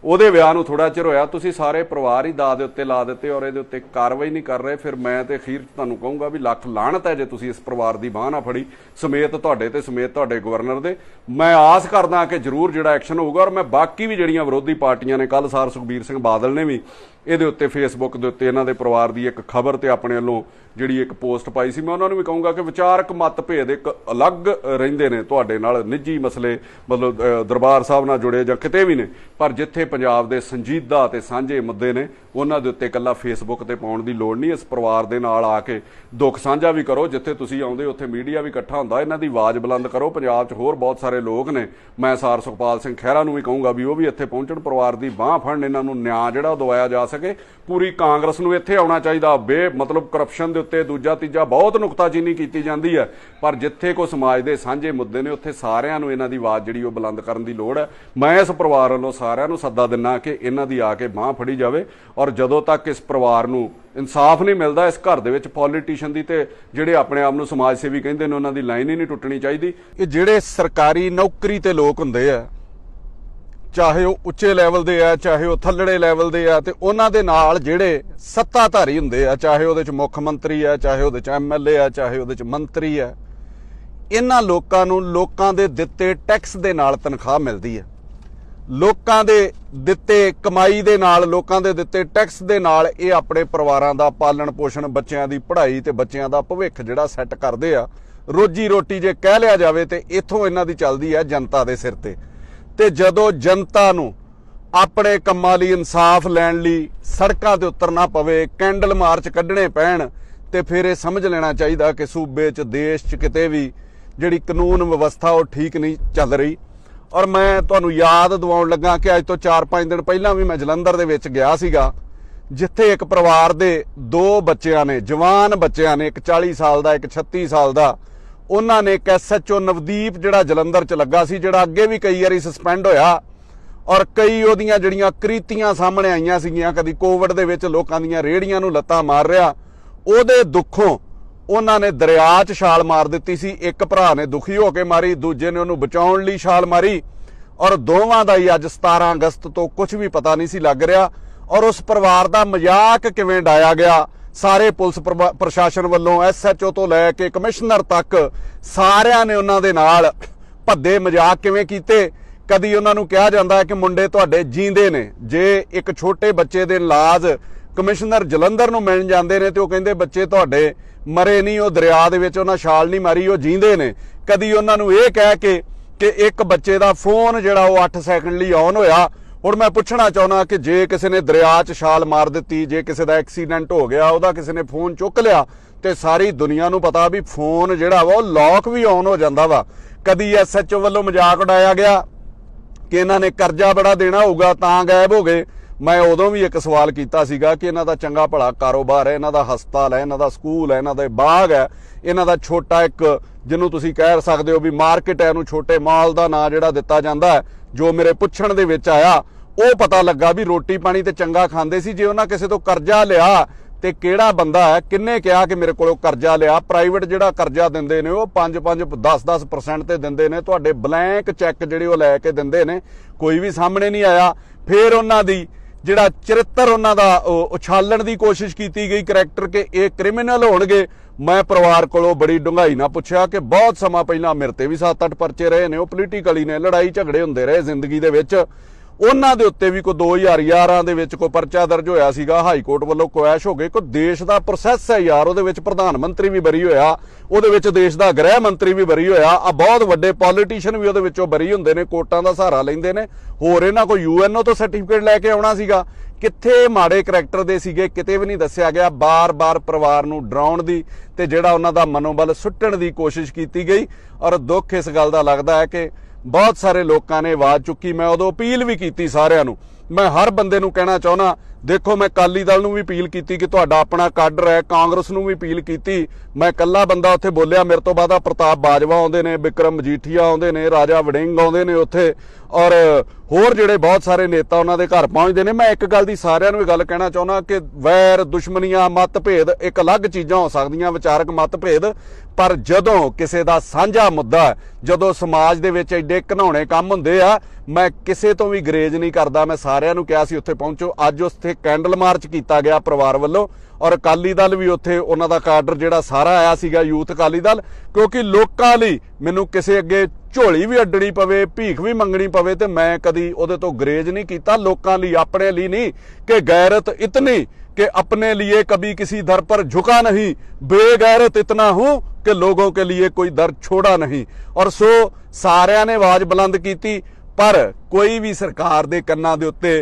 ਉਹਦੇ ਵਿਆਹ ਨੂੰ ਥੋੜਾ ਚਿਰ ਹੋਇਆ। ਤੁਸੀਂ ਸਾਰੇ ਪਰਿਵਾਰ ਹੀ ਦਾਅ ਦੇ ਉੱਤੇ ਲਾ ਦਿੱਤੇ ਔਰ ਇਹਦੇ ਉੱਤੇ ਕਾਰਵਾਈ ਨਹੀਂ ਕਰ ਰਹੇ। ਫਿਰ ਮੈਂ ਤੇ ਅਖੀਰ ਤੁਹਾਨੂੰ ਕਹੂੰਗਾ ਵੀ ਲੱਖ ਲਾਹਣਤ ਹੈ ਜੇ ਤੁਸੀਂ ਇਸ ਪਰਿਵਾਰ ਦੀ ਬਾਂਹ ਨਾ ਫੜੀ, ਸਮੇਤ ਤੁਹਾਡੇ ਤੇ ਸਮੇਤ ਤੁਹਾਡੇ ਗਵਰਨਰ ਦੇ। ਮੈਂ ਆਸ ਕਰਦਾ ਕਿ ਜ਼ਰੂਰ ਜਿਹੜਾ ਐਕਸ਼ਨ ਹੋਊਗਾ। ਔਰ ਮੈਂ ਬਾਕੀ ਵੀ ਜਿਹੜੀਆਂ ਵਿਰੋਧੀ ਪਾਰਟੀਆਂ ਨੇ, ਕੱਲ ਸਾਰ ਸੁਖਬੀਰ ਸਿੰਘ ਬਾਦਲ ਨੇ ਵੀ ਇਹਦੇ ਉੱਤੇ ਫੇਸਬੁੱਕ ਦੇ ਉੱਤੇ ਇਹਨਾਂ ਦੇ ਪਰਿਵਾਰ ਦੀ ਇੱਕ ਖਬਰ ਤੇ ਆਪਣੇ ਵੱਲੋਂ ਜਿਹੜੀ ਇੱਕ ਪੋਸਟ ਪਾਈ ਸੀ, ਮੈਂ ਉਹਨਾਂ ਨੂੰ ਵੀ ਕਹੂੰਗਾ ਕਿ ਵਿਚਾਰਕ ਮਤਭੇਦ ਇੱਕ ਅਲੱਗ ਰਹਿੰਦੇ ਨੇ ਤੁਹਾਡੇ ਨਾਲ, ਨਿੱਜੀ ਮਸਲੇ ਮਤਲਬ ਦਰਬਾਰ ਸਾਹਿਬ ਨਾਲ ਜੁੜੇ ਜਾਂ ਕਿਤੇ ਵੀ ਨੇ, ਪਰ ਜਿੱਥੇ ਪੰਜਾਬ ਦੇ ਸੰਜੀਦਾ ਤੇ ਸਾਂਝੇ ਮੁੱਦੇ ਨੇ ਉਹਨਾਂ ਦੇ ਉੱਤੇ ਇਕੱਲਾ ਫੇਸਬੁੱਕ ਤੇ ਪਾਉਣ ਦੀ ਲੋੜ ਨਹੀਂ। ਇਸ ਪਰਿਵਾਰ ਦੇ ਨਾਲ ਆ ਕੇ ਦੁੱਖ ਸਾਂਝਾ ਵੀ ਕਰੋ। ਜਿੱਥੇ ਤੁਸੀਂ ਆਉਂਦੇ ਉੱਥੇ ਮੀਡੀਆ ਵੀ ਇਕੱਠਾ ਹੁੰਦਾ, ਇਹਨਾਂ ਦੀ ਆਵਾਜ਼ ਬੁਲੰਦ ਕਰੋ। ਪੰਜਾਬ 'ਚ ਹੋਰ ਬਹੁਤ ਸਾਰੇ ਲੋਕ ਨੇ। ਮੈਂ ਸਾਰ ਸੁਖਪਾਲ ਸਿੰਘ ਖਹਿਰਾ ਨੂੰ ਵੀ ਕਹੂੰਗਾ ਵੀ ਉਹ ਵੀ ਇੱਥੇ ਪਹੁੰਚਣ, ਪਰਿਵਾਰ ਦੀ ਬਾਂਹ ਫੜਨ, ਇਹਨਾਂ ਨੂੰ ਨਿਆਂ ਜਿਹੜਾ ਦਵਾਇਆ ਜਾ ਸਕੇ। ਪੂਰੀ ਕਾਂਗਰਸ ਨੂੰ ਇੱਥੇ ਆਉਣਾ ਚਾਹੀਦਾ। ਮਤਲਬ ਕਰਪਸ਼ਨ ਦੇ ਉੱਤੇ ਦੂਜਾ ਤੀਜਾ ਬਹੁਤ ਨੁਕਤਾਚੀਨੀ ਕੀਤੀ ਜਾਂਦੀ ਹੈ, ਪਰ ਜਿੱਥੇ ਕੋਈ ਸਮਾਜ ਦੇ ਸਾਂਝੇ ਮੁੱਦੇ ਨੇ ਉੱਥੇ ਸਾਰਿਆਂ ਨੂੰ ਇਹਨਾਂ ਦੀ ਆਵਾਜ਼ ਜਿਹੜੀ ਉਹ ਬੁਲੰਦ ਕਰਨ ਦੀ ਲੋੜ ਹੈ। ਮੈਂ ਇਸ ਪਰਿਵਾਰ ਵੱਲੋਂ ਸਾਰਿਆਂ ਨੂੰ ਸੱਦਾ ਦਿੰਦਾ ਕਿ ਇਹਨਾਂ ਦੀ ਆ ਕੇ ਬਾਂਹ ਫੜੀ ਜਾਵੇ। ਔਰ ਜਦੋਂ ਤੱਕ ਇਸ ਪਰਿਵਾਰ ਨੂੰ ਇਨਸਾਫ ਨਹੀਂ ਮਿਲਦਾ, ਇਸ ਘਰ ਦੇ ਵਿੱਚ ਪੋਲੀਟੀਸ਼ੀਅਨ ਦੀ ਤੇ ਜਿਹੜੇ ਆਪਣੇ ਆਪ ਨੂੰ ਸਮਾਜ ਸੇਵੀ ਕਹਿੰਦੇ ਨੇ ਉਹਨਾਂ ਦੀ ਲਾਈਨ ਹੀ ਨਹੀਂ ਟੁੱਟਣੀ ਚਾਹੀਦੀ। ਇਹ ਜਿਹੜੇ ਸਰਕਾਰੀ ਨੌਕਰੀ ਤੇ ਲੋਕ ਹੁੰਦੇ ਆ, ਚਾਹੇ ਉਹ ਉੱਚੇ ਲੈਵਲ ਦੇ ਆ ਚਾਹੇ ਉਹ ਥੱਲੜੇ ਲੈਵਲ ਦੇ ਆ, ਤੇ ਉਹਨਾਂ ਦੇ ਨਾਲ ਜਿਹੜੇ ਸੱਤਾਧਾਰੀ ਹੁੰਦੇ ਆ, ਚਾਹੇ ਉਹਦੇ ਚ ਮੁੱਖ ਮੰਤਰੀ ਆ, ਚਾਹੇ ਉਹਦੇ ਚ MLA ਆ, ਚਾਹੇ ਉਹਦੇ ਚ ਮੰਤਰੀ ਆ, ਇਹਨਾਂ ਲੋਕਾਂ ਨੂੰ ਲੋਕਾਂ ਦੇ ਦਿੱਤੇ ਟੈਕਸ ਦੇ ਨਾਲ ਤਨਖਾਹ ਮਿਲਦੀ ਹੈ। ਲੋਕਾਂ ਦੇ ਦਿੱਤੇ ਕਮਾਈ ਦੇ ਨਾਲ, ਲੋਕਾਂ ਦੇ ਦਿੱਤੇ ਟੈਕਸ ਦੇ ਨਾਲ ਇਹ ਆਪਣੇ ਪਰਿਵਾਰਾਂ ਦਾ ਪਾਲਣ ਪੋਸ਼ਣ, ਬੱਚਿਆਂ ਦੀ ਪੜ੍ਹਾਈ ਤੇ ਬੱਚਿਆਂ ਦਾ ਭਵਿੱਖ ਜਿਹੜਾ ਸੈੱਟ ਕਰਦੇ ਆ। ਰੋਜੀ ਰੋਟੀ ਜੇ ਕਹਿ ਲਿਆ ਜਾਵੇ ਤੇ ਇੱਥੋਂ ਇਹਨਾਂ ਦੀ ਚੱਲਦੀ ਹੈ ਜਨਤਾ ਦੇ ਸਿਰ ਤੇ। ਤੇ ਜਦੋਂ ਜਨਤਾ ਨੂੰ ਆਪਣੇ ਕੰਮਾਂ ਲਈ, ਇਨਸਾਫ ਲੈਣ ਲਈ ਸੜਕਾਂ ਤੇ ਉਤਰਨਾ ਪਵੇ, ਕੈਂਡਲ ਮਾਰਚ ਕੱਢਣੇ ਪੈਣ, ਤੇ ਫਿਰ ਇਹ ਸਮਝ ਲੈਣਾ ਚਾਹੀਦਾ ਕਿ ਸੂਬੇ 'ਚ, ਦੇਸ਼ 'ਚ ਕਿਤੇ ਵੀ ਜਿਹੜੀ ਕਾਨੂੰਨ ਵਿਵਸਥਾ ਉਹ ਠੀਕ ਨਹੀਂ ਚੱਲ ਰਹੀ। ਔਰ ਮੈਂ ਤੁਹਾਨੂੰ ਯਾਦ ਦਿਵਾਉਣ ਲੱਗਾ ਕਿ ਅੱਜ ਤੋਂ 4-5 ਦਿਨ ਪਹਿਲਾਂ ਵੀ ਮੈਂ ਜਲੰਧਰ ਦੇ ਵਿੱਚ ਗਿਆ ਸੀਗਾ, ਜਿੱਥੇ ਇੱਕ ਪਰਿਵਾਰ ਦੇ 2 ਬੱਚਿਆਂ ਨੇ, ਜਵਾਨ ਬੱਚਿਆਂ ਨੇ, ਇੱਕ 40 ਸਾਲ ਦਾ, ਇੱਕ 36 ਸਾਲ ਦਾ। ਉਹਨਾਂ ਨੇ ਇੱਕ SHO ਨਵਦੀਪ ਜਿਹੜਾ ਜਲੰਧਰ 'ਚ ਲੱਗਾ ਸੀ, ਜਿਹੜਾ ਅੱਗੇ ਵੀ ਕਈ ਵਾਰੀ ਸਸਪੈਂਡ ਹੋਇਆ, ਔਰ ਕਈ ਉਹਦੀਆਂ ਜਿਹੜੀਆਂ ਕ੍ਰਿਤੀਆਂ ਸਾਹਮਣੇ ਆਈਆਂ ਸੀਗੀਆਂ, ਕਦੀ ਕੋਵਿਡ ਦੇ ਵਿੱਚ ਲੋਕਾਂ ਦੀਆਂ ਰੇਹੜੀਆਂ ਨੂੰ ਲੱਤਾਂ ਮਾਰ ਰਿਹਾ, ਉਹਦੇ ਦੁੱਖੋਂ ਉਹਨਾਂ ਨੇ ਦਰਿਆ 'ਚ ਛਾਲ ਮਾਰ ਦਿੱਤੀ ਸੀ। ਇੱਕ ਭਰਾ ਨੇ ਦੁਖੀ ਹੋ ਕੇ ਮਾਰੀ, ਦੂਜੇ ਨੇ ਉਹਨੂੰ ਬਚਾਉਣ ਲਈ ਛਾਲ ਮਾਰੀ ਔਰ ਦੋਵਾਂ ਦਾ ਹੀ ਅੱਜ 17 ਅਗਸਤ ਤੋਂ ਕੁਝ ਵੀ ਪਤਾ ਨਹੀਂ ਸੀ ਲੱਗ ਰਿਹਾ। ਔਰ ਉਸ ਪਰਿਵਾਰ ਦਾ ਮਜ਼ਾਕ ਕਿਵੇਂ ਡਾਇਆ ਗਿਆ ਸਾਰੇ ਪੁਲਿਸ ਪ੍ਰਸ਼ਾਸਨ ਵੱਲੋਂ, SHO ਤੋਂ ਲੈ ਕੇ ਕਮਿਸ਼ਨਰ ਤੱਕ ਸਾਰਿਆਂ ਨੇ ਉਹਨਾਂ ਦੇ ਨਾਲ ਭੱਦੇ ਮਜ਼ਾਕ ਕਿਵੇਂ ਕੀਤੇ। ਕਦੀ ਉਹਨਾਂ ਨੂੰ ਕਿਹਾ ਜਾਂਦਾ ਹੈ ਕਿ ਮੁੰਡੇ ਤੁਹਾਡੇ ਜੀਂਦੇ ਨੇ। ਜੇ ਇੱਕ ਛੋਟੇ ਬੱਚੇ ਦੇ ਇਲਾਜ ਕਮਿਸ਼ਨਰ ਜਲੰਧਰ ਨੂੰ ਮਿਲਣ ਜਾਂਦੇ ਨੇ ਤੇ ਉਹ ਕਹਿੰਦੇ ਬੱਚੇ ਤੁਹਾਡੇ ਮਰੇ ਨਹੀਂ, ਉਹ ਦਰਿਆ ਦੇ ਵਿੱਚ ਉਹਨਾਂ ਛਾਲ ਨਹੀਂ ਮਾਰੀ, ਉਹ ਜੀਂਦੇ ਨੇ। ਕਦੀ ਉਹਨਾਂ ਨੂੰ ਇਹ ਕਹਿ ਕੇ ਕਿ ਇੱਕ ਬੱਚੇ ਦਾ ਫੋਨ ਜਿਹੜਾ ਉਹ 8 ਸੈਕਿੰਡ ਲਈ ਆਨ ਹੋਇਆ। ਹੁਣ ਮੈਂ ਪੁੱਛਣਾ ਚਾਹੁੰਦਾ ਕਿ ਜੇ ਕਿਸੇ ਨੇ ਦਰਿਆ 'ਚ ਛਾਲ ਮਾਰ ਦਿੱਤੀ, ਜੇ ਕਿਸੇ ਦਾ ਐਕਸੀਡੈਂਟ ਹੋ ਗਿਆ, ਉਹਦਾ ਕਿਸੇ ਨੇ ਫੋਨ ਚੁੱਕ ਲਿਆ ਤੇ ਸਾਰੀ ਦੁਨੀਆ ਨੂੰ ਪਤਾ ਵੀ ਫੋਨ ਜਿਹੜਾ ਵਾ ਉਹ ਲੌਕ ਵੀ ਆਨ ਹੋ ਜਾਂਦਾ ਵਾ। ਕਦੀ SHO ਵੱਲੋਂ ਮਜ਼ਾਕ ਉਡਾਇਆ ਗਿਆ ਕਿ ਇਹਨਾਂ ਨੇ ਕਰਜ਼ਾ ਬੜਾ ਦੇਣਾ ਹੋਊਗਾ ਤਾਂ ਗਾਇਬ ਹੋ ਗਏ। ਮੈਂ ਉਦੋਂ ਵੀ ਇੱਕ ਸਵਾਲ ਕੀਤਾ ਸੀਗਾ ਕਿ ਇਹਨਾਂ ਦਾ ਚੰਗਾ ਭਲਾ ਕਾਰੋਬਾਰ ਹੈ, ਇਹਨਾਂ ਦਾ ਹਸਪਤਾਲ ਹੈ, ਇਹਨਾਂ ਦਾ ਸਕੂਲ ਹੈ, ਇਹਨਾਂ ਦਾ ਬਾਗ ਹੈ, ਇਹਨਾਂ ਦਾ ਛੋਟਾ ਇੱਕ ਜਿਹਨੂੰ ਤੁਸੀਂ ਕਹਿ ਸਕਦੇ ਹੋ ਵੀ ਮਾਰਕੀਟ ਹੈ, ਇਹਨੂੰ ਛੋਟੇ ਮਾਲ ਦਾ ਨਾਂ ਜਿਹੜਾ ਦਿੱਤਾ ਜਾਂਦਾ ਹੈ। ਜੋ ਮੇਰੇ ਪੁੱਛਣ ਦੇ ਵਿੱਚ ਆਇਆ ਉਹ ਪਤਾ ਲੱਗਾ ਵੀ ਰੋਟੀ ਪਾਣੀ ਤੇ ਚੰਗਾ ਖਾਂਦੇ ਸੀ। ਜੇ ਉਹਨਾਂ ਕਿਸੇ ਤੋਂ ਕਰਜ਼ਾ ਲਿਆ ਤੇ ਕਿਹੜਾ ਬੰਦਾ ਹੈ, ਕਿੰਨੇ ਕਿਹਾ ਕਿ ਮੇਰੇ ਕੋਲੋਂ ਕਰਜ਼ਾ ਲਿਆ। ਪ੍ਰਾਈਵੇਟ ਜਿਹੜਾ ਕਰਜ਼ਾ ਦਿੰਦੇ ਨੇ ਉਹ 5-5 10-10% ਤੇ ਦਿੰਦੇ ਨੇ, ਤੁਹਾਡੇ ਬਲੈਂਕ ਚੈੱਕ ਜਿਹੜੇ ਉਹ ਲੈ ਕੇ ਦਿੰਦੇ ਨੇ, ਕੋਈ ਵੀ ਸਾਹਮਣੇ ਨਹੀਂ ਆਇਆ। ਫਿਰ ਉਹਨਾਂ ਦੀ ਜਿਹੜਾ ਚਰਿੱਤਰ ਉਹਨਾਂ ਦਾ ਉਛਾਲਣ ਦੀ ਕੋਸ਼ਿਸ਼ ਕੀਤੀ ਗਈ, ਕਰੈਕਟਰ ਕਿ ਇਹ ਕ੍ਰਿਮੀਨਲ ਹੋਣਗੇ। ਮੈਂ ਪਰਿਵਾਰ ਕੋਲੋਂ ਬੜੀ ਡੂੰਘਾਈ ਨਾਲ ਪੁੱਛਿਆ ਕਿ ਬਹੁਤ ਸਮਾਂ ਪਹਿਲਾਂ ਮੇਰੇ ਤੇ ਵੀ 7-8 ਪਰਚੇ ਰਹੇ ਨੇ, ਉਹ ਪੋਲੀਟੀਕਲੀ ਨੇ, ਲੜਾਈ ਝਗੜੇ ਹੁੰਦੇ ਰਹੇ ਜ਼ਿੰਦਗੀ ਦੇ ਵਿੱਚ। ਉਹਨਾਂ ਦੇ ਉੱਤੇ ਵੀ ਕੋਈ 2011 ਦੇ ਵਿੱਚ ਕੋਈ ਪਰਚਾ ਦਰਜ ਹੋਇਆ ਸੀਗਾ, ਹਾਈ ਕੋਰਟ ਵੱਲੋਂ ਕੁਐਸ਼ ਹੋ ਗਏ। ਕੋਈ ਦੇਸ਼ ਦਾ ਪ੍ਰੋਸੈਸ ਹੈ ਯਾਰ, ਉਹਦੇ ਵਿੱਚ ਪ੍ਰਧਾਨ ਮੰਤਰੀ ਵੀ ਬਰੀ ਹੋਇਆ, ਉਹਦੇ ਵਿੱਚ ਦੇਸ਼ ਦਾ ਗ੍ਰਹਿ ਮੰਤਰੀ ਵੀ ਬਰੀ ਹੋਇਆ, ਆ ਬਹੁਤ ਵੱਡੇ ਪੋਲੀਟੀਸ਼ੀਅਨ ਵੀ ਉਹਦੇ ਵਿੱਚੋਂ ਬਰੀ ਹੁੰਦੇ ਨੇ, ਕੋਰਟਾਂ ਦਾ ਸਹਾਰਾ ਲੈਂਦੇ ਨੇ। ਹੋਰ ਇਹਨਾਂ ਕੋਈ UNO ਤੋਂ ਸਰਟੀਫਿਕੇਟ ਲੈ ਕੇ ਆਉਣਾ ਸੀਗਾ। ਕਿੱਥੇ ਮਾੜੇ ਕਰੈਕਟਰ ਦੇ ਸੀਗੇ, ਕਿਤੇ ਵੀ ਨਹੀਂ ਦੱਸਿਆ ਗਿਆ। ਬਾਰ-ਬਾਰ ਪਰਿਵਾਰ ਨੂੰ ਡਰਾਉਣ ਦੀ ਤੇ ਜਿਹੜਾ ਉਹਨਾਂ ਦਾ ਮਨੋਬਲ ਸੁੱਟਣ ਦੀ ਕੋਸ਼ਿਸ਼ ਕੀਤੀ ਗਈ। ਔਰ ਦੁੱਖ ਇਸ ਗੱਲ ਦਾ ਲੱਗਦਾ ਹੈ ਕਿ ਬਹੁਤ ਸਾਰੇ ਲੋਕਾਂ ਨੇ ਆਵਾਜ਼ ਚੁੱਕੀ। ਮੈਂ ਉਦੋਂ ਅਪੀਲ ਵੀ ਕੀਤੀ ਸਾਰਿਆਂ ਨੂੰ, ਮੈਂ ਹਰ ਬੰਦੇ ਨੂੰ ਕਹਿਣਾ ਚਾਹੁੰਦਾ, ਦੇਖੋ ਮੈਂ ਅਕਾਲੀ ਦਲ ਨੂੰ ਵੀ ਅਪੀਲ ਕੀਤੀ ਕਿ ਤੁਹਾਡਾ ਆਪਣਾ ਕਾਡਰ ਹੈ, ਕਾਂਗਰਸ ਨੂੰ ਵੀ ਅਪੀਲ ਕੀਤੀ। ਮੈਂ ਇਕੱਲਾ ਬੰਦਾ ਉੱਥੇ ਬੋਲਿਆ, ਮੇਰੇ ਤੋਂ ਬਾਅਦ ਪ੍ਰਤਾਪ ਬਾਜਵਾ ਆਉਂਦੇ ਨੇ, ਬਿਕਰਮ ਮਜੀਠੀਆ ਆਉਂਦੇ ਨੇ, ਰਾਜਾ ਵੜਿੰਗ ਆਉਂਦੇ ਨੇ ਉੱਥੇ, ਔਰ ਹੋਰ ਜਿਹੜੇ ਬਹੁਤ ਸਾਰੇ ਨੇਤਾ ਉਹਨਾਂ ਦੇ ਘਰ ਪਹੁੰਚਦੇ ਨੇ। ਮੈਂ ਇੱਕ ਗੱਲ ਦੀ ਸਾਰਿਆਂ ਨੂੰ ਇਹ ਗੱਲ ਕਹਿਣਾ ਚਾਹੁੰਦਾ ਕਿ ਵੈਰ, ਦੁਸ਼ਮਣੀਆਂ, ਮਤਭੇਦ ਇੱਕ ਅਲੱਗ ਚੀਜ਼ਾਂ ਹੋ ਸਕਦੀਆਂ, ਵਿਚਾਰਕ ਮਤਭੇਦ, ਪਰ ਜਦੋਂ ਕਿਸੇ ਦਾ ਸਾਂਝਾ ਮੁੱਦਾ, ਜਦੋਂ ਸਮਾਜ ਦੇ ਵਿੱਚ ਐਡੇ ਘਿਨਾਉਣੇ ਕੰਮ ਹੁੰਦੇ ਆ, ਮੈਂ ਕਿਸੇ ਤੋਂ ਵੀ ਗਰੇਜ ਨਹੀਂ ਕਰਦਾ। ਮੈਂ ਸਾਰਿਆਂ ਨੂੰ ਕਿਹਾ ਸੀ ਉੱਥੇ ਪਹੁੰਚੋ। ਅੱਜ ਉੱਥੇ ਕੈਂਡਲ ਮਾਰਚ ਕੀਤਾ ਗਿਆ ਪਰਿਵਾਰ ਵੱਲੋਂ, ਔਰ ਅਕਾਲੀ ਦਲ ਵੀ ਉੱਥੇ, ਉਹਨਾਂ ਦਾ ਕਾਡਰ ਜਿਹੜਾ ਸਾਰਾ ਆਇਆ ਸੀਗਾ, ਯੂਥ ਅਕਾਲੀ ਦਲ, ਕਿਉਂਕਿ ਲੋਕਾਂ ਲਈ ਮੈਨੂੰ ਕਿਸੇ ਅੱਗੇ ਝੋਲੀ ਵੀ ਅੱਡਣੀ ਪਵੇ, ਭੀਖ ਵੀ ਮੰਗਣੀ ਪਵੇ, ਤੇ ਮੈਂ ਕਦੀ ਉਹਦੇ ਤੋਂ ਗਰੇਜ ਨਹੀਂ ਕੀਤਾ। ਲੋਕਾਂ ਲਈ, ਆਪਣੇ ਲਈ ਨਹੀਂ, ਕਿ ਗੈਰਤ ਇਤਨੀ कि अपने लिए कभी किसी दर पर झुका नहीं, बेगैरत इतना हूं कि लोगों के लिए कोई दर छोड़ा नहीं। और सो सारिਆਂ ने आवाज बुलंद की, पर कोई भी सरकार दे कन्नां दे उत्ते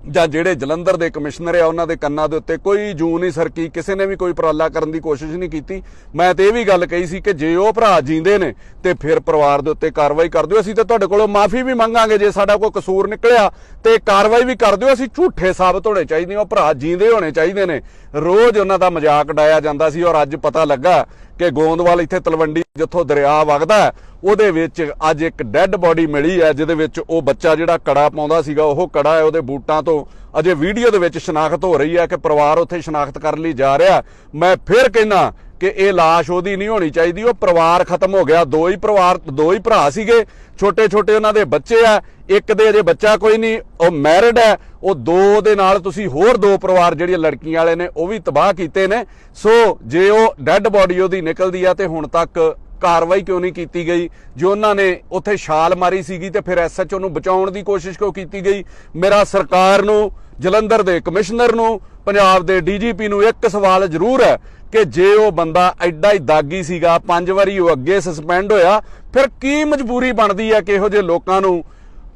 ਜਾਂ ਜਿਹੜੇ ਜਲੰਧਰ ਦੇ ਕਮਿਸ਼ਨਰ ਆ ਉਹਨਾਂ ਦੇ ਕੰਨਾਂ ਦੇ ਉੱਤੇ ਕੋਈ ਜੂੰ ਨਹੀਂ ਸਰਕੀ, ਕਿਸੇ ਨੇ ਵੀ ਕੋਈ ਉਪਰਾਲਾ ਕਰਨ ਦੀ ਕੋਸ਼ਿਸ਼ ਨਹੀਂ ਕੀਤੀ। ਮੈਂ ਤੇ ਇਹ ਵੀ ਗੱਲ ਕਹੀ ਸੀ ਕਿ ਜੇ ਉਹ ਭਰਾ ਜੀਂਦੇ ਨੇ ਤੇ ਫਿਰ ਪਰਿਵਾਰ ਦੇ ਉੱਤੇ ਕਾਰਵਾਈ ਕਰ ਦਿਓ। ਅਸੀਂ ਤੇ ਤੁਹਾਡੇ ਕੋਲੋਂ ਮਾਫੀ ਵੀ ਮੰਗਾਂਗੇ ਜੇ ਸਾਡਾ ਕੋਈ ਕਸੂਰ ਨਿਕਲਿਆ, ਤੇ ਕਾਰਵਾਈ ਵੀ ਕਰ ਦਿਓ। ਅਸੀਂ ਝੂਠੇ ਸਾਬਤ ਹੋਣੇ ਚਾਹੀਦੇ, ਉਹ ਭਰਾ ਜੀਂਦੇ ਹੋਣੇ ਚਾਹੀਦੇ ਨੇ। ਰੋਜ਼ ਉਹਨਾਂ ਦਾ ਮਜ਼ਾਕ ਉਡਾਇਆ ਜਾਂਦਾ ਸੀ, ਔਰ ਅੱਜ ਪਤਾ ਲੱਗਾ ਕਿ ਗੋਂਦਵਾਲ ਇੱਥੇ ਤਲਵੰਡੀ ਜਿੱਥੋਂ ਦਰਿਆ ਵਗਦਾ ਉਹਦੇ ਵਿੱਚ ਅੱਜ ਇੱਕ ਡੈੱਡ ਬੋਡੀ ਮਿਲੀ ਹੈ, ਜਿਹਦੇ ਵਿੱਚ ਉਹ ਬੱਚਾ ਜਿਹੜਾ ਕੜਾ ਪਾਉਂਦਾ ਸੀਗਾ ਉਹ ਕੜਾ ਹੈ, ਉਹਦੇ ਬੂਟਾਂ ਤੋਂ ਅਜੇ ਵੀਡੀਓ ਦੇ ਵਿੱਚ ਸ਼ਨਾਖਤ ਹੋ ਰਹੀ ਹੈ ਕਿ ਪਰਿਵਾਰ ਉੱਥੇ ਸ਼ਨਾਖਤ ਕਰਨ ਲਈ ਜਾ ਰਿਹਾ। ਮੈਂ ਫਿਰ ਕਹਿਣਾ ਕਿ ਇਹ ਲਾਸ਼ ਉਹਦੀ ਨਹੀਂ ਹੋਣੀ ਚਾਹੀਦੀ। ਉਹ ਪਰਿਵਾਰ ਖਤਮ ਹੋ ਗਿਆ। ਦੋ ਹੀ ਭਰਾ ਸੀਗੇ, ਛੋਟੇ ਛੋਟੇ ਉਹਨਾਂ ਦੇ ਬੱਚੇ ਆ, ਇੱਕ ਦੇ ਅਜੇ ਬੱਚਾ ਕੋਈ ਨਹੀਂ, ਉਹ ਮੈਰਿਡ ਹੈ। ਉਹ ਦੋ ਦੇ ਨਾਲ ਤੁਸੀਂ ਹੋਰ ਦੋ ਪਰਿਵਾਰ ਜਿਹੜੀਆਂ ਲੜਕੀਆਂ ਵਾਲੇ ਨੇ ਉਹ ਵੀ ਤਬਾਹ ਕੀਤੇ ਨੇ। ਸੋ ਜੇ ਉਹ ਡੈੱਡ ਬੋਡੀ ਉਹਦੀ ਨਿਕਲਦੀ ਆ ਤੇ ਹੁਣ ਤੱਕ ਕਾਰਵਾਈ ਕਿਉਂ ਨਹੀਂ ਕੀਤੀ ਗਈ? ਜੋ ਉਹਨਾਂ ਨੇ ਉੱਥੇ ਛਾਲ ਮਾਰੀ ਸੀਗੀ ਤੇ ਫਿਰ SHO ਨੂੰ ਬਚਾਉਣ ਦੀ ਕੋਸ਼ਿਸ਼ ਕਿਉਂ ਕੀਤੀ ਗਈ? ਮੇਰਾ ਸਰਕਾਰ ਨੂੰ, ਜਲੰਧਰ ਦੇ ਕਮਿਸ਼ਨਰ ਨੂੰ, ਪੰਜਾਬ ਦੇ DGP ਨੂੰ ਇੱਕ ਸਵਾਲ ਜ਼ਰੂਰ ਹੈ ਕਿ ਜੇ ਉਹ ਬੰਦਾ ਐਡਾ ਹੀ ਦਾਗੀ ਸੀਗਾ, 5 ਵਾਰੀ ਉਹ ਅੱਗੇ ਸਸਪੈਂਡ ਹੋਇਆ, ਫਿਰ ਕੀ ਮਜਬੂਰੀ ਬਣਦੀ ਹੈ ਕਿ ਇਹੋ ਜਿਹੇ ਲੋਕਾਂ ਨੂੰ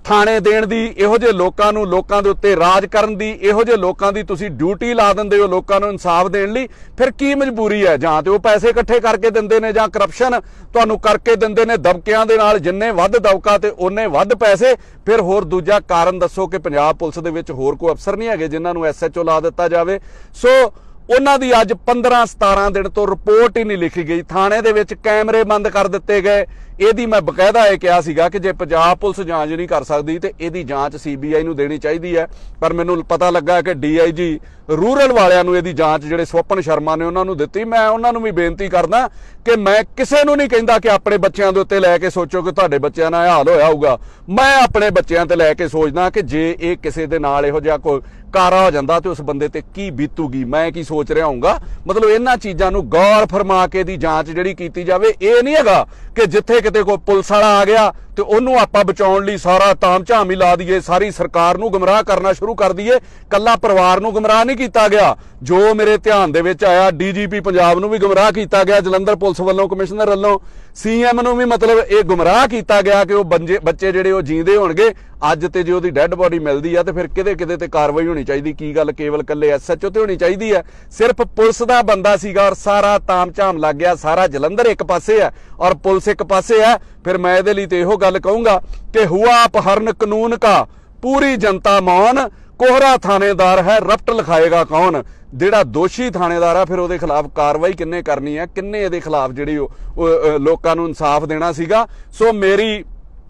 ਥਾਣੇ ਦੇਣ ਦੀ, ਇਹੋ ਜਿਹੇ ਲੋਕਾਂ ਨੂੰ ਲੋਕਾਂ ਦੇ ਉੱਤੇ ਰਾਜ ਕਰਨ ਦੀ, ਇਹੋ ਜਿਹੇ ਲੋਕਾਂ ਦੀ ਤੁਸੀਂ ਡਿਊਟੀ ਲਾ ਦਿੰਦੇ ਹੋ ਲੋਕਾਂ ਨੂੰ ਇਨਸਾਫ ਦੇਣ ਲਈ? ਫਿਰ ਕੀ ਮਜਬੂਰੀ ਹੈ? ਜਾਂ ਤੇ ਉਹ ਪੈਸੇ ਇਕੱਠੇ ਕਰਕੇ ਦਿੰਦੇ ਨੇ, ਜਾਂ ਕਰਪਸ਼ਨ ਤੁਹਾਨੂੰ ਕਰਕੇ ਦਿੰਦੇ ਨੇ ਦਬਕਿਆਂ ਦੇ ਨਾਲ, ਜਿੰਨੇ ਵੱਧ ਦਬਕਾ ਤੇ ਉਹਨੇ ਵੱਧ ਪੈਸੇ। ਫਿਰ ਹੋਰ ਦੂਜਾ ਕਾਰਨ ਦੱਸੋ ਕਿ ਪੰਜਾਬ ਪੁਲਿਸ ਦੇ ਵਿੱਚ ਹੋਰ ਕੋਈ ਅਫਸਰ ਨਹੀਂ ਹੈਗੇ ਜਿਨ੍ਹਾਂ ਨੂੰ SHO ਲਾ ਦਿੱਤਾ ਜਾਵੇ? ਸੋ ਉਹਨਾਂ ਦੀ ਅੱਜ 15-17 ਦਿਨ ਤੋਂ ਰਿਪੋਰਟ ਹੀ ਨਹੀਂ ਲਿਖੀ ਗਈ। ਥਾਣੇ ਦੇ ਵਿੱਚ ਕੈਮਰੇ ਬੰਦ ਕਰ ਦਿੱਤੇ ਗਏ। ਇਹਦੀ ਮੈਂ ਬਕਾਇਦਾ ਇਹ ਕਿਹਾ ਸੀਗਾ ਕਿ ਜੇ ਪੰਜਾਬ ਪੁਲਿਸ ਜਾਂਚ ਨਹੀਂ ਕਰ ਸਕਦੀ ਤੇ ਇਹਦੀ ਜਾਂਚ CBI ਨੂੰ ਦੇਣੀ ਚਾਹੀਦੀ ਹੈ, ਪਰ ਮੈਨੂੰ ਪਤਾ ਲੱਗਾ ਕਿ DIG ਰੂਰਲ ਵਾਲਿਆਂ ਨੂੰ ਇਹਦੀ ਜਾਂਚ ਜਿਹੜੇ ਸਵਪਨ ਸ਼ਰਮਾ ਨੇ ਉਹਨਾਂ ਨੂੰ ਦਿੱਤੀ। ਮੈਂ ਉਹਨਾਂ ਨੂੰ ਵੀ ਬੇਨਤੀ ਕਰਦਾ ਕਿ ਮੈਂ ਕਿਸੇ ਨੂੰ ਨਹੀਂ ਕਹਿੰਦਾ ਕਿ ਆਪਣੇ ਬੱਚਿਆਂ ਦੇ ਉੱਤੇ ਲੈ ਕੇ ਸੋਚੋ ਕਿ ਤੁਹਾਡੇ ਬੱਚਿਆਂ ਨਾਲ ਇਹ ਹਾਲ ਹੋਇਆ ਹੋਊਗਾ। ਮੈਂ ਆਪਣੇ ਬੱਚਿਆਂ ਤੇ ਲੈ ਕੇ ਸੋਚਦਾ ਕਿ ਜੇ ਇਹ ਕਿਸੇ ਦੇ ਨਾਲ ਇਹੋ ਜਿਹਾ ਕੋਈ ਕਾਰਾ ਹੋ ਜਾਂਦਾ ਤੇ ਉਸ ਬੰਦੇ ਤੇ ਕੀ ਬੀਤੂਗੀ, ਮੈਂ ਕੀ ਸੋਚ ਰਿਹਾ ਹੋਊਗਾ। ਮਤਲਬ ਇਹਨਾਂ ਚੀਜ਼ਾਂ ਨੂੰ ਗੌਰ ਫਰਮਾ ਕੇ ਦੀ ਜਾਂਚ ਜਿਹੜੀ ਕੀਤੀ ਜਾਵੇ। ਇਹ ਨਹੀਂ ਹੈਗਾ ਕਿ ਜਿੱਥੇ ਕਿਤੇ ਕੋਈ ਪੁਲਿਸ ਵਾਲਾ ਆ ਗਿਆ ਤੇ ਉਹਨੂੰ ਆਪਾਂ ਬਚਾਉਣ ਲਈ ਸਾਰਾ ਤਾਮਝਾਮ ਹੀ ਲਾ ਦਈਏ, ਸਾਰੀ ਸਰਕਾਰ ਨੂੰ ਗੁੰਮਰਾਹ ਕਰਨਾ ਸ਼ੁਰੂ ਕਰ ਦਈਏ। ਕੱਲਾ ਪਰਿਵਾਰ ਨੂੰ ਗੁੰਮਰਾਹ ਨਹੀਂ ਕੀਤਾ ਗਿਆ, ਜੋ ਮੇਰੇ ਧਿਆਨ ਦੇ ਵਿੱਚ ਆਇਆ DGP ਪੰਜਾਬ ਨੂੰ ਵੀ ਗੁੰਮਰਾਹ ਕੀਤਾ ਗਿਆ, ਜਲੰਧਰ ਪੁਲਿਸ ਵੱਲੋਂ, ਕਮਿਸ਼ਨਰ ਵੱਲੋਂ, CM ਨੂੰ ਵੀ ਮਤਲਬ ਇਹ ਗੁੰਮਰਾਹ ਕੀਤਾ ਗਿਆ ਕਿ ਉਹ ਬੱਚੇ ਜਿਹੜੇ ਉਹ ਜੀਂਦੇ ਹੋਣਗੇ। ਅੱਜ ਤੇ ਜੇ ਉਹਦੀ ਡੈੱਡ ਬੋਡੀ ਮਿਲਦੀ ਆ ਤੇ ਫਿਰ ਕਿਤੇ ਤੇ ਕਾਰਵਾਈ ਹੋਣੀ ਚਾਹੀਦੀ। ਕੀ ਗੱਲ ਕੇਵਲ ਕੱਲੇ SHO ਤੇ ਹੋਣੀ ਚਾਹੀਦੀ ਹੈ? ਸਿਰਫ ਪੁਲਿਸ ਦਾ ਬੰਦਾ ਸੀਗਾ ਔਰ ਸਾਰਾ ਤਾਮਝਾਮ ਲੱਗ ਗਿਆ। ਸਾਰਾ ਜਲੰਧਰ ਇੱਕ ਪਾਸੇ ਹੈ ਔਰ ਪੁਲਿਸ ਇੱਕ ਪਾਸੇ ਹੈ। ਫਿਰ ਮੈਂ ਇਹਦੇ ਲਈ ਤੇ ਇਹੋ ਗੱਲ ਕਹੂੰਗਾ ਕਿ ਹੁਆ अपहरण कानून का पूरी जनता मौन, कोहरा थानेदार है रपट लिखाएगा कौन। ਜਿਹੜਾ ਦੋਸ਼ੀ ਥਾਣੇਦਾਰ ਆ ਫਿਰ ਉਹਦੇ ਖਿਲਾਫ ਕਾਰਵਾਈ ਕਿੰਨੇ ਕਰਨੀ ਹੈ, ਕਿੰਨੇ ਇਹਦੇ ਖਿਲਾਫ ਜਿਹੜੀ ਉਹ ਲੋਕਾਂ ਨੂੰ ਇਨਸਾਫ ਦੇਣਾ ਸੀਗਾ। ਸੋ ਮੇਰੀ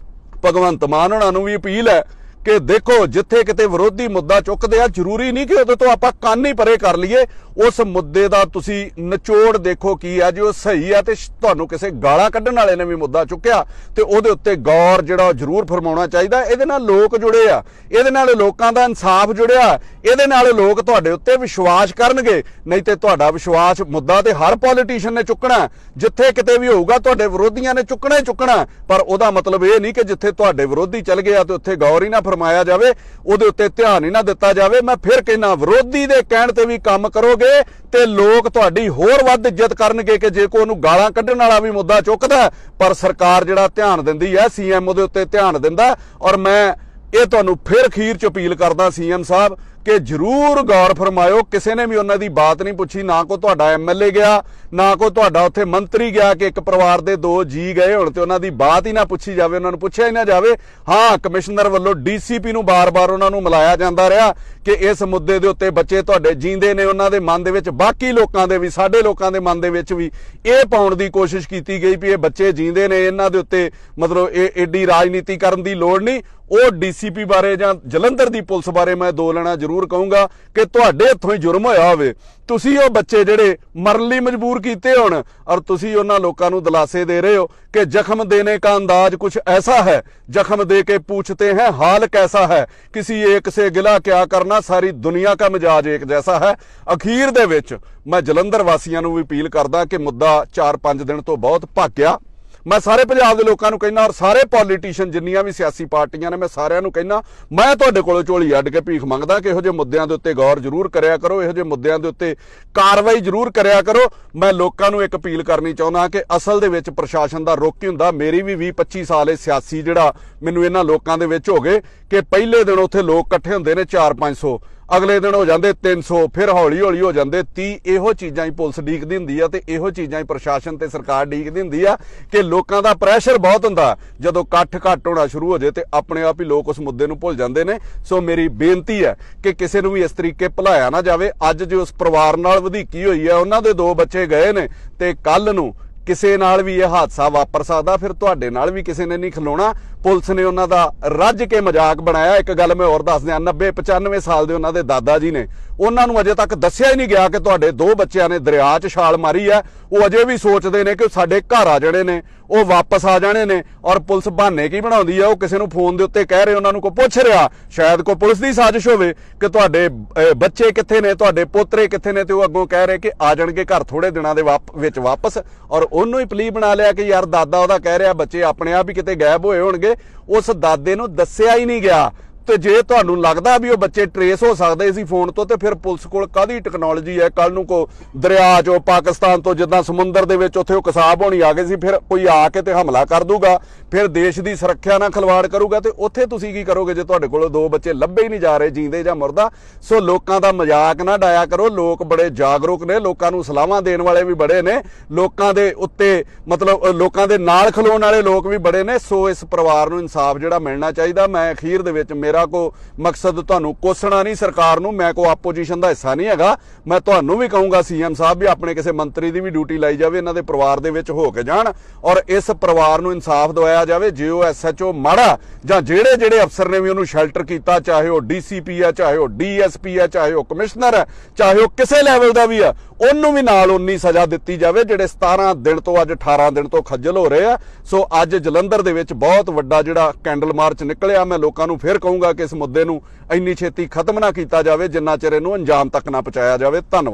ਭਗਵੰਤ ਮਾਨ ਹੋਣਾ ਨੂੰ ਵੀ ਅਪੀਲ ਹੈ ਕਿ ਦੇਖੋ ਜਿੱਥੇ ਕਿਤੇ ਵਿਰੋਧੀ ਮੁੱਦਾ ਚੁੱਕਦੇ ਆ, ਜ਼ਰੂਰੀ ਨਹੀਂ ਕਿ ਉਹਦੇ ਤੋਂ ਆਪਾਂ ਕੰਨ ਹੀ ਪਰੇ ਕਰ ਲਈਏ। ਉਸ ਮੁੱਦੇ ਦਾ ਤੁਸੀਂ ਨਿਚੋੜ ਦੇਖੋ ਕੀ ਆ। ਜੇ ਉਹ ਸਹੀ ਆ ਤੇ ਤੁਹਾਨੂੰ ਕਿਸੇ ਗਾਲਾਂ ਕੱਢਣ ਵਾਲੇ ਨੇ ਵੀ ਮੁੱਦਾ ਚੁੱਕਿਆ ਤੇ ਉਹਦੇ ਉੱਤੇ ਗੌਰ ਜਿਹੜਾ ਜ਼ਰੂਰ ਫਰਮਾਉਣਾ ਚਾਹੀਦਾ। ਇਹਦੇ ਨਾਲ ਲੋਕ ਜੁੜੇ ਆ, ਇਹਦੇ ਨਾਲ ਲੋਕਾਂ ਦਾ ਇਨਸਾਫ ਜੁੜਿਆ, ਇਹਦੇ ਨਾਲ ਲੋਕ ਤੁਹਾਡੇ ਉੱਤੇ ਵਿਸ਼ਵਾਸ ਕਰਨਗੇ। ਨਹੀਂ ਤੇ ਤੁਹਾਡਾ ਵਿਸ਼ਵਾਸ ਮੁੱਦਾ ਤੇ ਹਰ ਪੋਲੀਟੀਸ਼ੀਅਨ ਨੇ ਚੁੱਕਣਾ, ਜਿੱਥੇ ਕਿਤੇ ਵੀ ਹੋਊਗਾ ਤੁਹਾਡੇ ਵਿਰੋਧੀਆਂ ਨੇ ਚੁੱਕਣਾ ਹੀ ਚੁੱਕਣਾ। ਪਰ ਉਹਦਾ ਮਤਲਬ ਇਹ ਨਹੀਂ ਕਿ ਜਿੱਥੇ ਤੁਹਾਡੇ ਵਿਰੋਧੀ ਚੱਲ ਗਏ ਆ ਤੇ ਉੱਥੇ ਗੌਰ ਹੀ ਨਾ ਫਰਮਾਇਆ ਜਾਵੇ, ਉਹਦੇ ਉੱਤੇ ਧਿਆਨ ਹੀ ਨਾ ਦਿੱਤਾ ਜਾਵੇ। ਮੈਂ ਫਿਰ ਕਹਿਣਾ, ਵਿਰੋਧੀ ਦੇ ਕਹਿਣ ਤੇ ਵੀ ਕੰਮ ਕਰੋਗੇ ਤੇ ਲੋਕ ਤੁਹਾਡੀ ਹੋਰ ਵੱਧ ਇੱਜ਼ਤ ਕਰਨਗੇ ਕਿ ਜੇ ਕੋਈ ਉਹਨੂੰ ਗਾਲਾਂ ਕੱਢਣ ਵਾਲਾ ਵੀ ਮੁੱਦਾ ਚੁੱਕਦਾ ਪਰ ਸਰਕਾਰ ਜਿਹੜਾ ਧਿਆਨ ਦਿੰਦੀ ਹੈ, CM ਉਹਦੇ ਉੱਤੇ ਧਿਆਨ ਦਿੰਦਾ। ਔਰ ਮੈਂ ਇਹ ਤੁਹਾਨੂੰ ਫਿਰ ਅਖੀਰ ਚ ਅਪੀਲ ਕਰਦਾ CM ਸਾਹਿਬ ਕਿ ਜ਼ਰੂਰ ਗੌਰ ਫਰਮਾਇਓ। ਕਿਸੇ ਨੇ ਵੀ ਉਹਨਾਂ ਦੀ ਬਾਤ ਨਹੀਂ ਪੁੱਛੀ, ਨਾ ਕੋਈ ਤੁਹਾਡਾ MLA ਗਿਆ, ਨਾ ਕੋਈ ਤੁਹਾਡਾ ਉੱਥੇ ਮੰਤਰੀ ਗਿਆ ਕਿ ਇੱਕ ਪਰਿਵਾਰ ਦੇ 2 ਜੀ ਗਏ ਹੁਣ ਤੇ ਉਹਨਾਂ ਦੀ ਬਾਤ ਹੀ ਨਾ ਪੁੱਛੀ ਜਾਵੇ, ਉਹਨਾਂ ਨੂੰ ਪੁੱਛਿਆ ਹੀ ਨਾ ਜਾਵੇ। ਹਾਂ, ਕਮਿਸ਼ਨਰ ਵੱਲੋਂ DCP ਨੂੰ ਬਾਰ-ਬਾਰ ਉਹਨਾਂ ਨੂੰ ਮਿਲਾਇਆ ਜਾਂਦਾ ਰਿਹਾ ਕਿ ਇਸ ਮੁੱਦੇ ਦੇ ਉੱਤੇ ਬੱਚੇ ਤੁਹਾਡੇ ਜੀਂਦੇ ਨੇ। ਉਹਨਾਂ ਦੇ ਮਨ ਦੇ ਵਿੱਚ, ਬਾਕੀ ਲੋਕਾਂ ਦੇ ਵੀ, ਸਾਡੇ ਲੋਕਾਂ ਦੇ ਮਨ ਦੇ ਵਿੱਚ ਵੀ ਇਹ ਪਾਉਣ ਦੀ ਕੋਸ਼ਿਸ਼ ਕੀਤੀ ਗਈ ਵੀ ਇਹ ਬੱਚੇ ਜੀਂਦੇ ਨੇ, ਇਹਨਾਂ ਦੇ ਉੱਤੇ ਮਤਲਬ ਇਹ ਏਡੀ ਰਾਜਨੀਤੀ ਕਰਨ ਦੀ ਲੋੜ ਨਹੀਂ। ਉਹ DCP ਬਾਰੇ ਜਾਂ ਜਲੰਧਰ ਦੀ ਪੁਲਿਸ ਬਾਰੇ ਮੈਂ 2 ਲੈਣਾ ਜ਼ਰੂਰ ਕਹੂੰਗਾ ਕਿ ਤੁਹਾਡੇ ਹੱਥੋਂ ਹੀ ਜੁਰਮ ਹੋਇਆ ਹੋਵੇ। ਤੁਸੀਂ ਉਹ ਬੱਚੇ ਜਿਹੜੇ ਮਰਨ ਲਈ ਮਜਬੂਰ ਕੀਤੇ ਹੋਣ ਔਰ ਤੁਸੀਂ ਉਹਨਾਂ ਲੋਕਾਂ ਨੂੰ ਦਿਲਾਸੇ ਦੇ ਰਹੇ ਹੋ ਕਿ ਜ਼ਖਮ ਦੇने का अंदाज कुछ ऐसा है, जख्म दे के पूछते हैं हाल कैसा है, किसी एक से गिला क्या करना, सारी दुनिया का मिजाज एक जैसा है। ਅਖੀਰ ਦੇ ਵਿੱਚ ਮੈਂ ਜਲੰਧਰ ਵਾਸੀਆਂ ਨੂੰ ਵੀ ਅਪੀਲ ਕਰਦਾ ਕਿ ਮੁੱਦਾ 4-5 ਦਿਨ ਤੋਂ ਬਹੁਤ ਭਾਗਿਆ। ਮੈਂ ਸਾਰੇ ਪੰਜਾਬ ਦੇ ਲੋਕਾਂ ਨੂੰ ਕਹਿੰਦਾ ਔਰ ਸਾਰੇ ਪੋਲੀਟੀਸ਼ੀਅਨ ਜਿੰਨੀਆਂ ਵੀ ਸਿਆਸੀ ਪਾਰਟੀਆਂ ਨੇ, ਮੈਂ ਸਾਰਿਆਂ ਨੂੰ ਕਹਿੰਦਾ, ਮੈਂ ਤੁਹਾਡੇ ਕੋਲੋਂ ਝੋਲੀ ਅੱਡ ਕੇ ਭੀਖ ਮੰਗਦਾ ਕਿ ਇਹੋ ਜਿਹੇ ਮੁੱਦਿਆਂ ਦੇ ਉੱਤੇ ਗੌਰ ਜ਼ਰੂਰ ਕਰਿਆ ਕਰੋ, ਇਹੋ ਜਿਹੇ ਮੁੱਦਿਆਂ ਦੇ ਉੱਤੇ ਕਾਰਵਾਈ ਜ਼ਰੂਰ ਕਰਿਆ ਕਰੋ। ਮੈਂ ਲੋਕਾਂ ਨੂੰ ਇੱਕ ਅਪੀਲ ਕਰਨੀ ਚਾਹੁੰਦਾ ਕਿ ਅਸਲ ਦੇ ਵਿੱਚ ਪ੍ਰਸ਼ਾਸਨ ਦਾ ਰੁਖ ਹੀ ਹੁੰਦਾ। ਮੇਰੀ ਵੀ 20-25 ਸਾਲ ਇਹ ਸਿਆਸੀ ਜਿਹੜਾ ਮੈਨੂੰ ਇਹਨਾਂ ਲੋਕਾਂ ਦੇ ਵਿੱਚ ਹੋ ਗਏ ਕਿ ਪਹਿਲੇ ਦਿਨ ਉੱਥੇ ਲੋਕ ਇਕੱਠੇ ਹੁੰਦੇ ਨੇ 400-500, ਅਗਲੇ ਦਿਨ ਹੋ ਜਾਂਦੇ 300, ਫਿਰ ਹੌਲੀ ਹੌਲੀ ਹੋ ਜਾਂਦੇ 30। ਇਹੋ ਚੀਜ਼ਾਂ ਹੀ ਪੁਲਿਸ ਡੀਕਦੀ ਹੁੰਦੀ ਆ ਤੇ ਇਹੋ ਚੀਜ਼ਾਂ ਹੀ ਪ੍ਰਸ਼ਾਸਨ ਤੇ ਸਰਕਾਰ ਡੀਕਦੀ ਹੁੰਦੀ ਆ ਕਿ ਲੋਕਾਂ ਦਾ ਪ੍ਰੈਸ਼ਰ ਬਹੁਤ ਹੁੰਦਾ। ਜਦੋਂ ਇਕੱਠ ਘੱਟ ਹੋਣਾ ਸ਼ੁਰੂ ਹੋ ਜੇ ਤੇ ਆਪਣੇ ਆਪ ਹੀ ਲੋਕ ਉਸ ਮੁੱਦੇ ਨੂੰ ਭੁੱਲ ਜਾਂਦੇ ਨੇ। ਸੋ ਮੇਰੀ ਬੇਨਤੀ ਹੈ ਕਿ ਕਿਸੇ ਨੂੰ ਵੀ ਇਸ ਤਰੀਕੇ ਭੁਲਾਇਆ ਨਾ ਜਾਵੇ। ਅੱਜ ਜੋ ਉਸ ਪਰਿਵਾਰ ਨਾਲ ਵਧੀਕੀ ਹੋਈ ਹੈ, ਉਹਨਾਂ ਦੇ 2 ਬੱਚੇ ਗਏ ਨੇ ਤੇ ਕੱਲ ਨੂੰ ਕਿਸੇ ਨਾਲ ਵੀ ਇਹ ਹਾਦਸਾ ਵਾਪਰ ਸਕਦਾ, ਫਿਰ ਤੁਹਾਡੇ ਨਾਲ ਵੀ ਕਿਸੇ ਨੇ ਨਹੀਂ ਖਲੋਣਾ। ਪੁਲਿਸ ਨੇ ਉਹਨਾਂ ਦਾ ਰੱਜ ਕੇ ਮਜ਼ਾਕ ਬਣਾਇਆ। ਇੱਕ ਗੱਲ ਮੈਂ ਹੋਰ ਦੱਸ ਦਿਆਂ, 90-95 ਸਾਲ ਦੇ ਉਹਨਾਂ ਦੇ ਦਾਦਾ ਜੀ ਨੇ, ਉਹਨਾਂ ਨੂੰ ਅਜੇ ਤੱਕ ਦੱਸਿਆ ਹੀ ਨਹੀਂ ਗਿਆ ਕਿ ਤੁਹਾਡੇ 2 ਬੱਚਿਆਂ ਨੇ ਦਰਿਆ 'ਚ ਛਾਲ ਮਾਰੀ ਹੈ। ਉਹ ਅਜੇ ਵੀ ਸੋਚਦੇ ਨੇ ਕਿ ਸਾਡੇ ਘਰ ਆ ਜਿਹੜੇ ਨੇ ਉਹ ਵਾਪਸ ਆ ਜਾਣੇ ਨੇ। ਔਰ ਪੁਲਿਸ ਬਹਾਨੇ ਕੀ ਬਣਾਉਂਦੀ ਆ, ਉਹ ਕਿਸੇ ਨੂੰ ਫੋਨ ਦੇ ਉੱਤੇ ਕਹਿ ਰਹੇ, ਉਹਨਾਂ ਨੂੰ ਕੋਈ ਪੁੱਛ ਰਿਹਾ, ਸ਼ਾਇਦ ਕੋਈ ਪੁਲਿਸ ਦੀ ਸਾਜ਼ਿਸ਼ ਹੋਵੇ ਕਿ ਤੁਹਾਡੇ ਬੱਚੇ ਕਿੱਥੇ ਨੇ, ਤੁਹਾਡੇ ਪੋਤਰੇ ਕਿੱਥੇ ਨੇ, ਤੇ ਉਹ ਅੱਗੋਂ ਕਹਿ ਰਹੇ ਕਿ ਆ ਜਾਣਗੇ ਘਰ ਥੋੜੇ ਦਿਨਾਂ ਦੇ ਵਿੱਚ ਵਾਪਸ। ਔਰ ਉਹਨੂੰ ਹੀ ਪਲੀ ਬਣਾ ਲਿਆ ਕਿ ਯਾਰ ਦਾਦਾ ਉਹਦਾ ਕਹਿ ਰਿਹਾ ਬੱਚੇ ਆਪਣੇ ਆਪ ਹੀ ਕਿਤੇ ਗਾਇਬ ਹੋਏ ਹੋਣਗੇ। ਉਸ ਦਾਦੇ ਨੂੰ ਦੱਸਿਆ ਹੀ ਨਹੀਂ ਗਿਆ। ਤੇ ਜੇ ਤੁਹਾਨੂੰ ਲੱਗਦਾ ਵੀ ਉਹ ਬੱਚੇ ਟਰੇਸ ਹੋ ਸਕਦੇ ਸੀ ਫੋਨ ਤੋਂ, ਤੇ ਫਿਰ ਪੁਲਿਸ ਕੋਲ ਕਾਹਦੀ ਟੈਕਨੋਲੋਜੀ ਹੈ? ਕੱਲ ਨੂੰ ਕੋ ਦਰਿਆ 'ਚੋਂ, ਪਾਕਿਸਤਾਨ ਤੋਂ, ਜਿੱਦਾਂ ਸਮੁੰਦਰ ਦੇ ਵਿੱਚ ਉੱਥੇ ਉਹ ਕਸਾਬ ਹੋਣੀ ਆ ਗਏ ਸੀ, ਫਿਰ ਕੋਈ ਆ ਕੇ ਤੇ ਹਮਲਾ ਕਰ ਦੂਗਾ, ਫਿਰ ਦੇਸ਼ ਦੀ ਸੁਰੱਖਿਆ ਨਾਲ ਖਿਲਵਾੜ ਕਰੂਗਾ, ਤੇ ਉੱਥੇ ਤੁਸੀਂ ਕੀ ਕਰੋਗੇ ਜੇ ਤੁਹਾਡੇ ਕੋਲੋਂ 2 ਬੱਚੇ ਲੱਭੇ ਹੀ ਨਹੀਂ ਜਾ ਰਹੇ, ਜੀਂਦੇ ਜਾਂ ਮੁਰਦਾ? ਸੋ ਲੋਕਾਂ ਦਾ ਮਜ਼ਾਕ ਨਾ ਡਾਇਆ ਕਰੋ। ਲੋਕ ਬੜੇ ਜਾਗਰੂਕ ਨੇ, ਲੋਕਾਂ ਨੂੰ ਸਲਾਹਾਂ ਦੇਣ ਵਾਲੇ ਵੀ ਬੜੇ ਨੇ, ਲੋਕਾਂ ਦੇ ਉੱਤੇ ਮਤਲਬ ਲੋਕਾਂ ਦੇ ਨਾਲ ਖਲੋਣ ਵਾਲੇ ਲੋਕ ਵੀ ਬੜੇ ਨੇ। ਸੋ ਇਸ ਪਰਿਵਾਰ ਨੂੰ ਇਨਸਾਫ ਜਿਹੜਾ ਮਿਲਣਾ ਚਾਹੀਦਾ। ਮੈਂ ਅਖੀਰ ਦੇ ਵਿੱਚ ਮੇਰਾ मेरा को मकसद तुहानू कोसना नहीं सरकार नू, मैं को आपोजिशन का हिस्सा नहीं हैगा। मैं तुहानू भी कहूँगा सीएम साहब भी अपने किसी मंत्री की भी ड्यूटी लाई जाए, इन्हां दे परिवार दे विच हो के जाण और इस परिवार नू इंसाफ दवाया जाए। जे वो SHO माड़ा जां जेड़े जेड़े अफसर ने भी उन्होंने शैल्टर किया, चाहे वो DCP है, चाहे वो DSP है, चाहे वो कमिश्नर है, चाहे वो किसी लैवल का भी है, उन्होंने भी नाल उन्नी सज़ा दी जाए जेड़े 17 दिन तो अज 18 दिन तो खज्जल हो रहे हैं। सो अज जलंधर दे विच बहुत वड्डा जिहड़ा कैंडल मार्च निकलिया। मैं लोकां नूं फिर कहूँगा कि इस मुद्दे नूं इंनी छेती खत्म ना किया जाए जिन्ना चिर इहनूं अंजाम तक ना पहुँचाया जाए। धन्नवाद।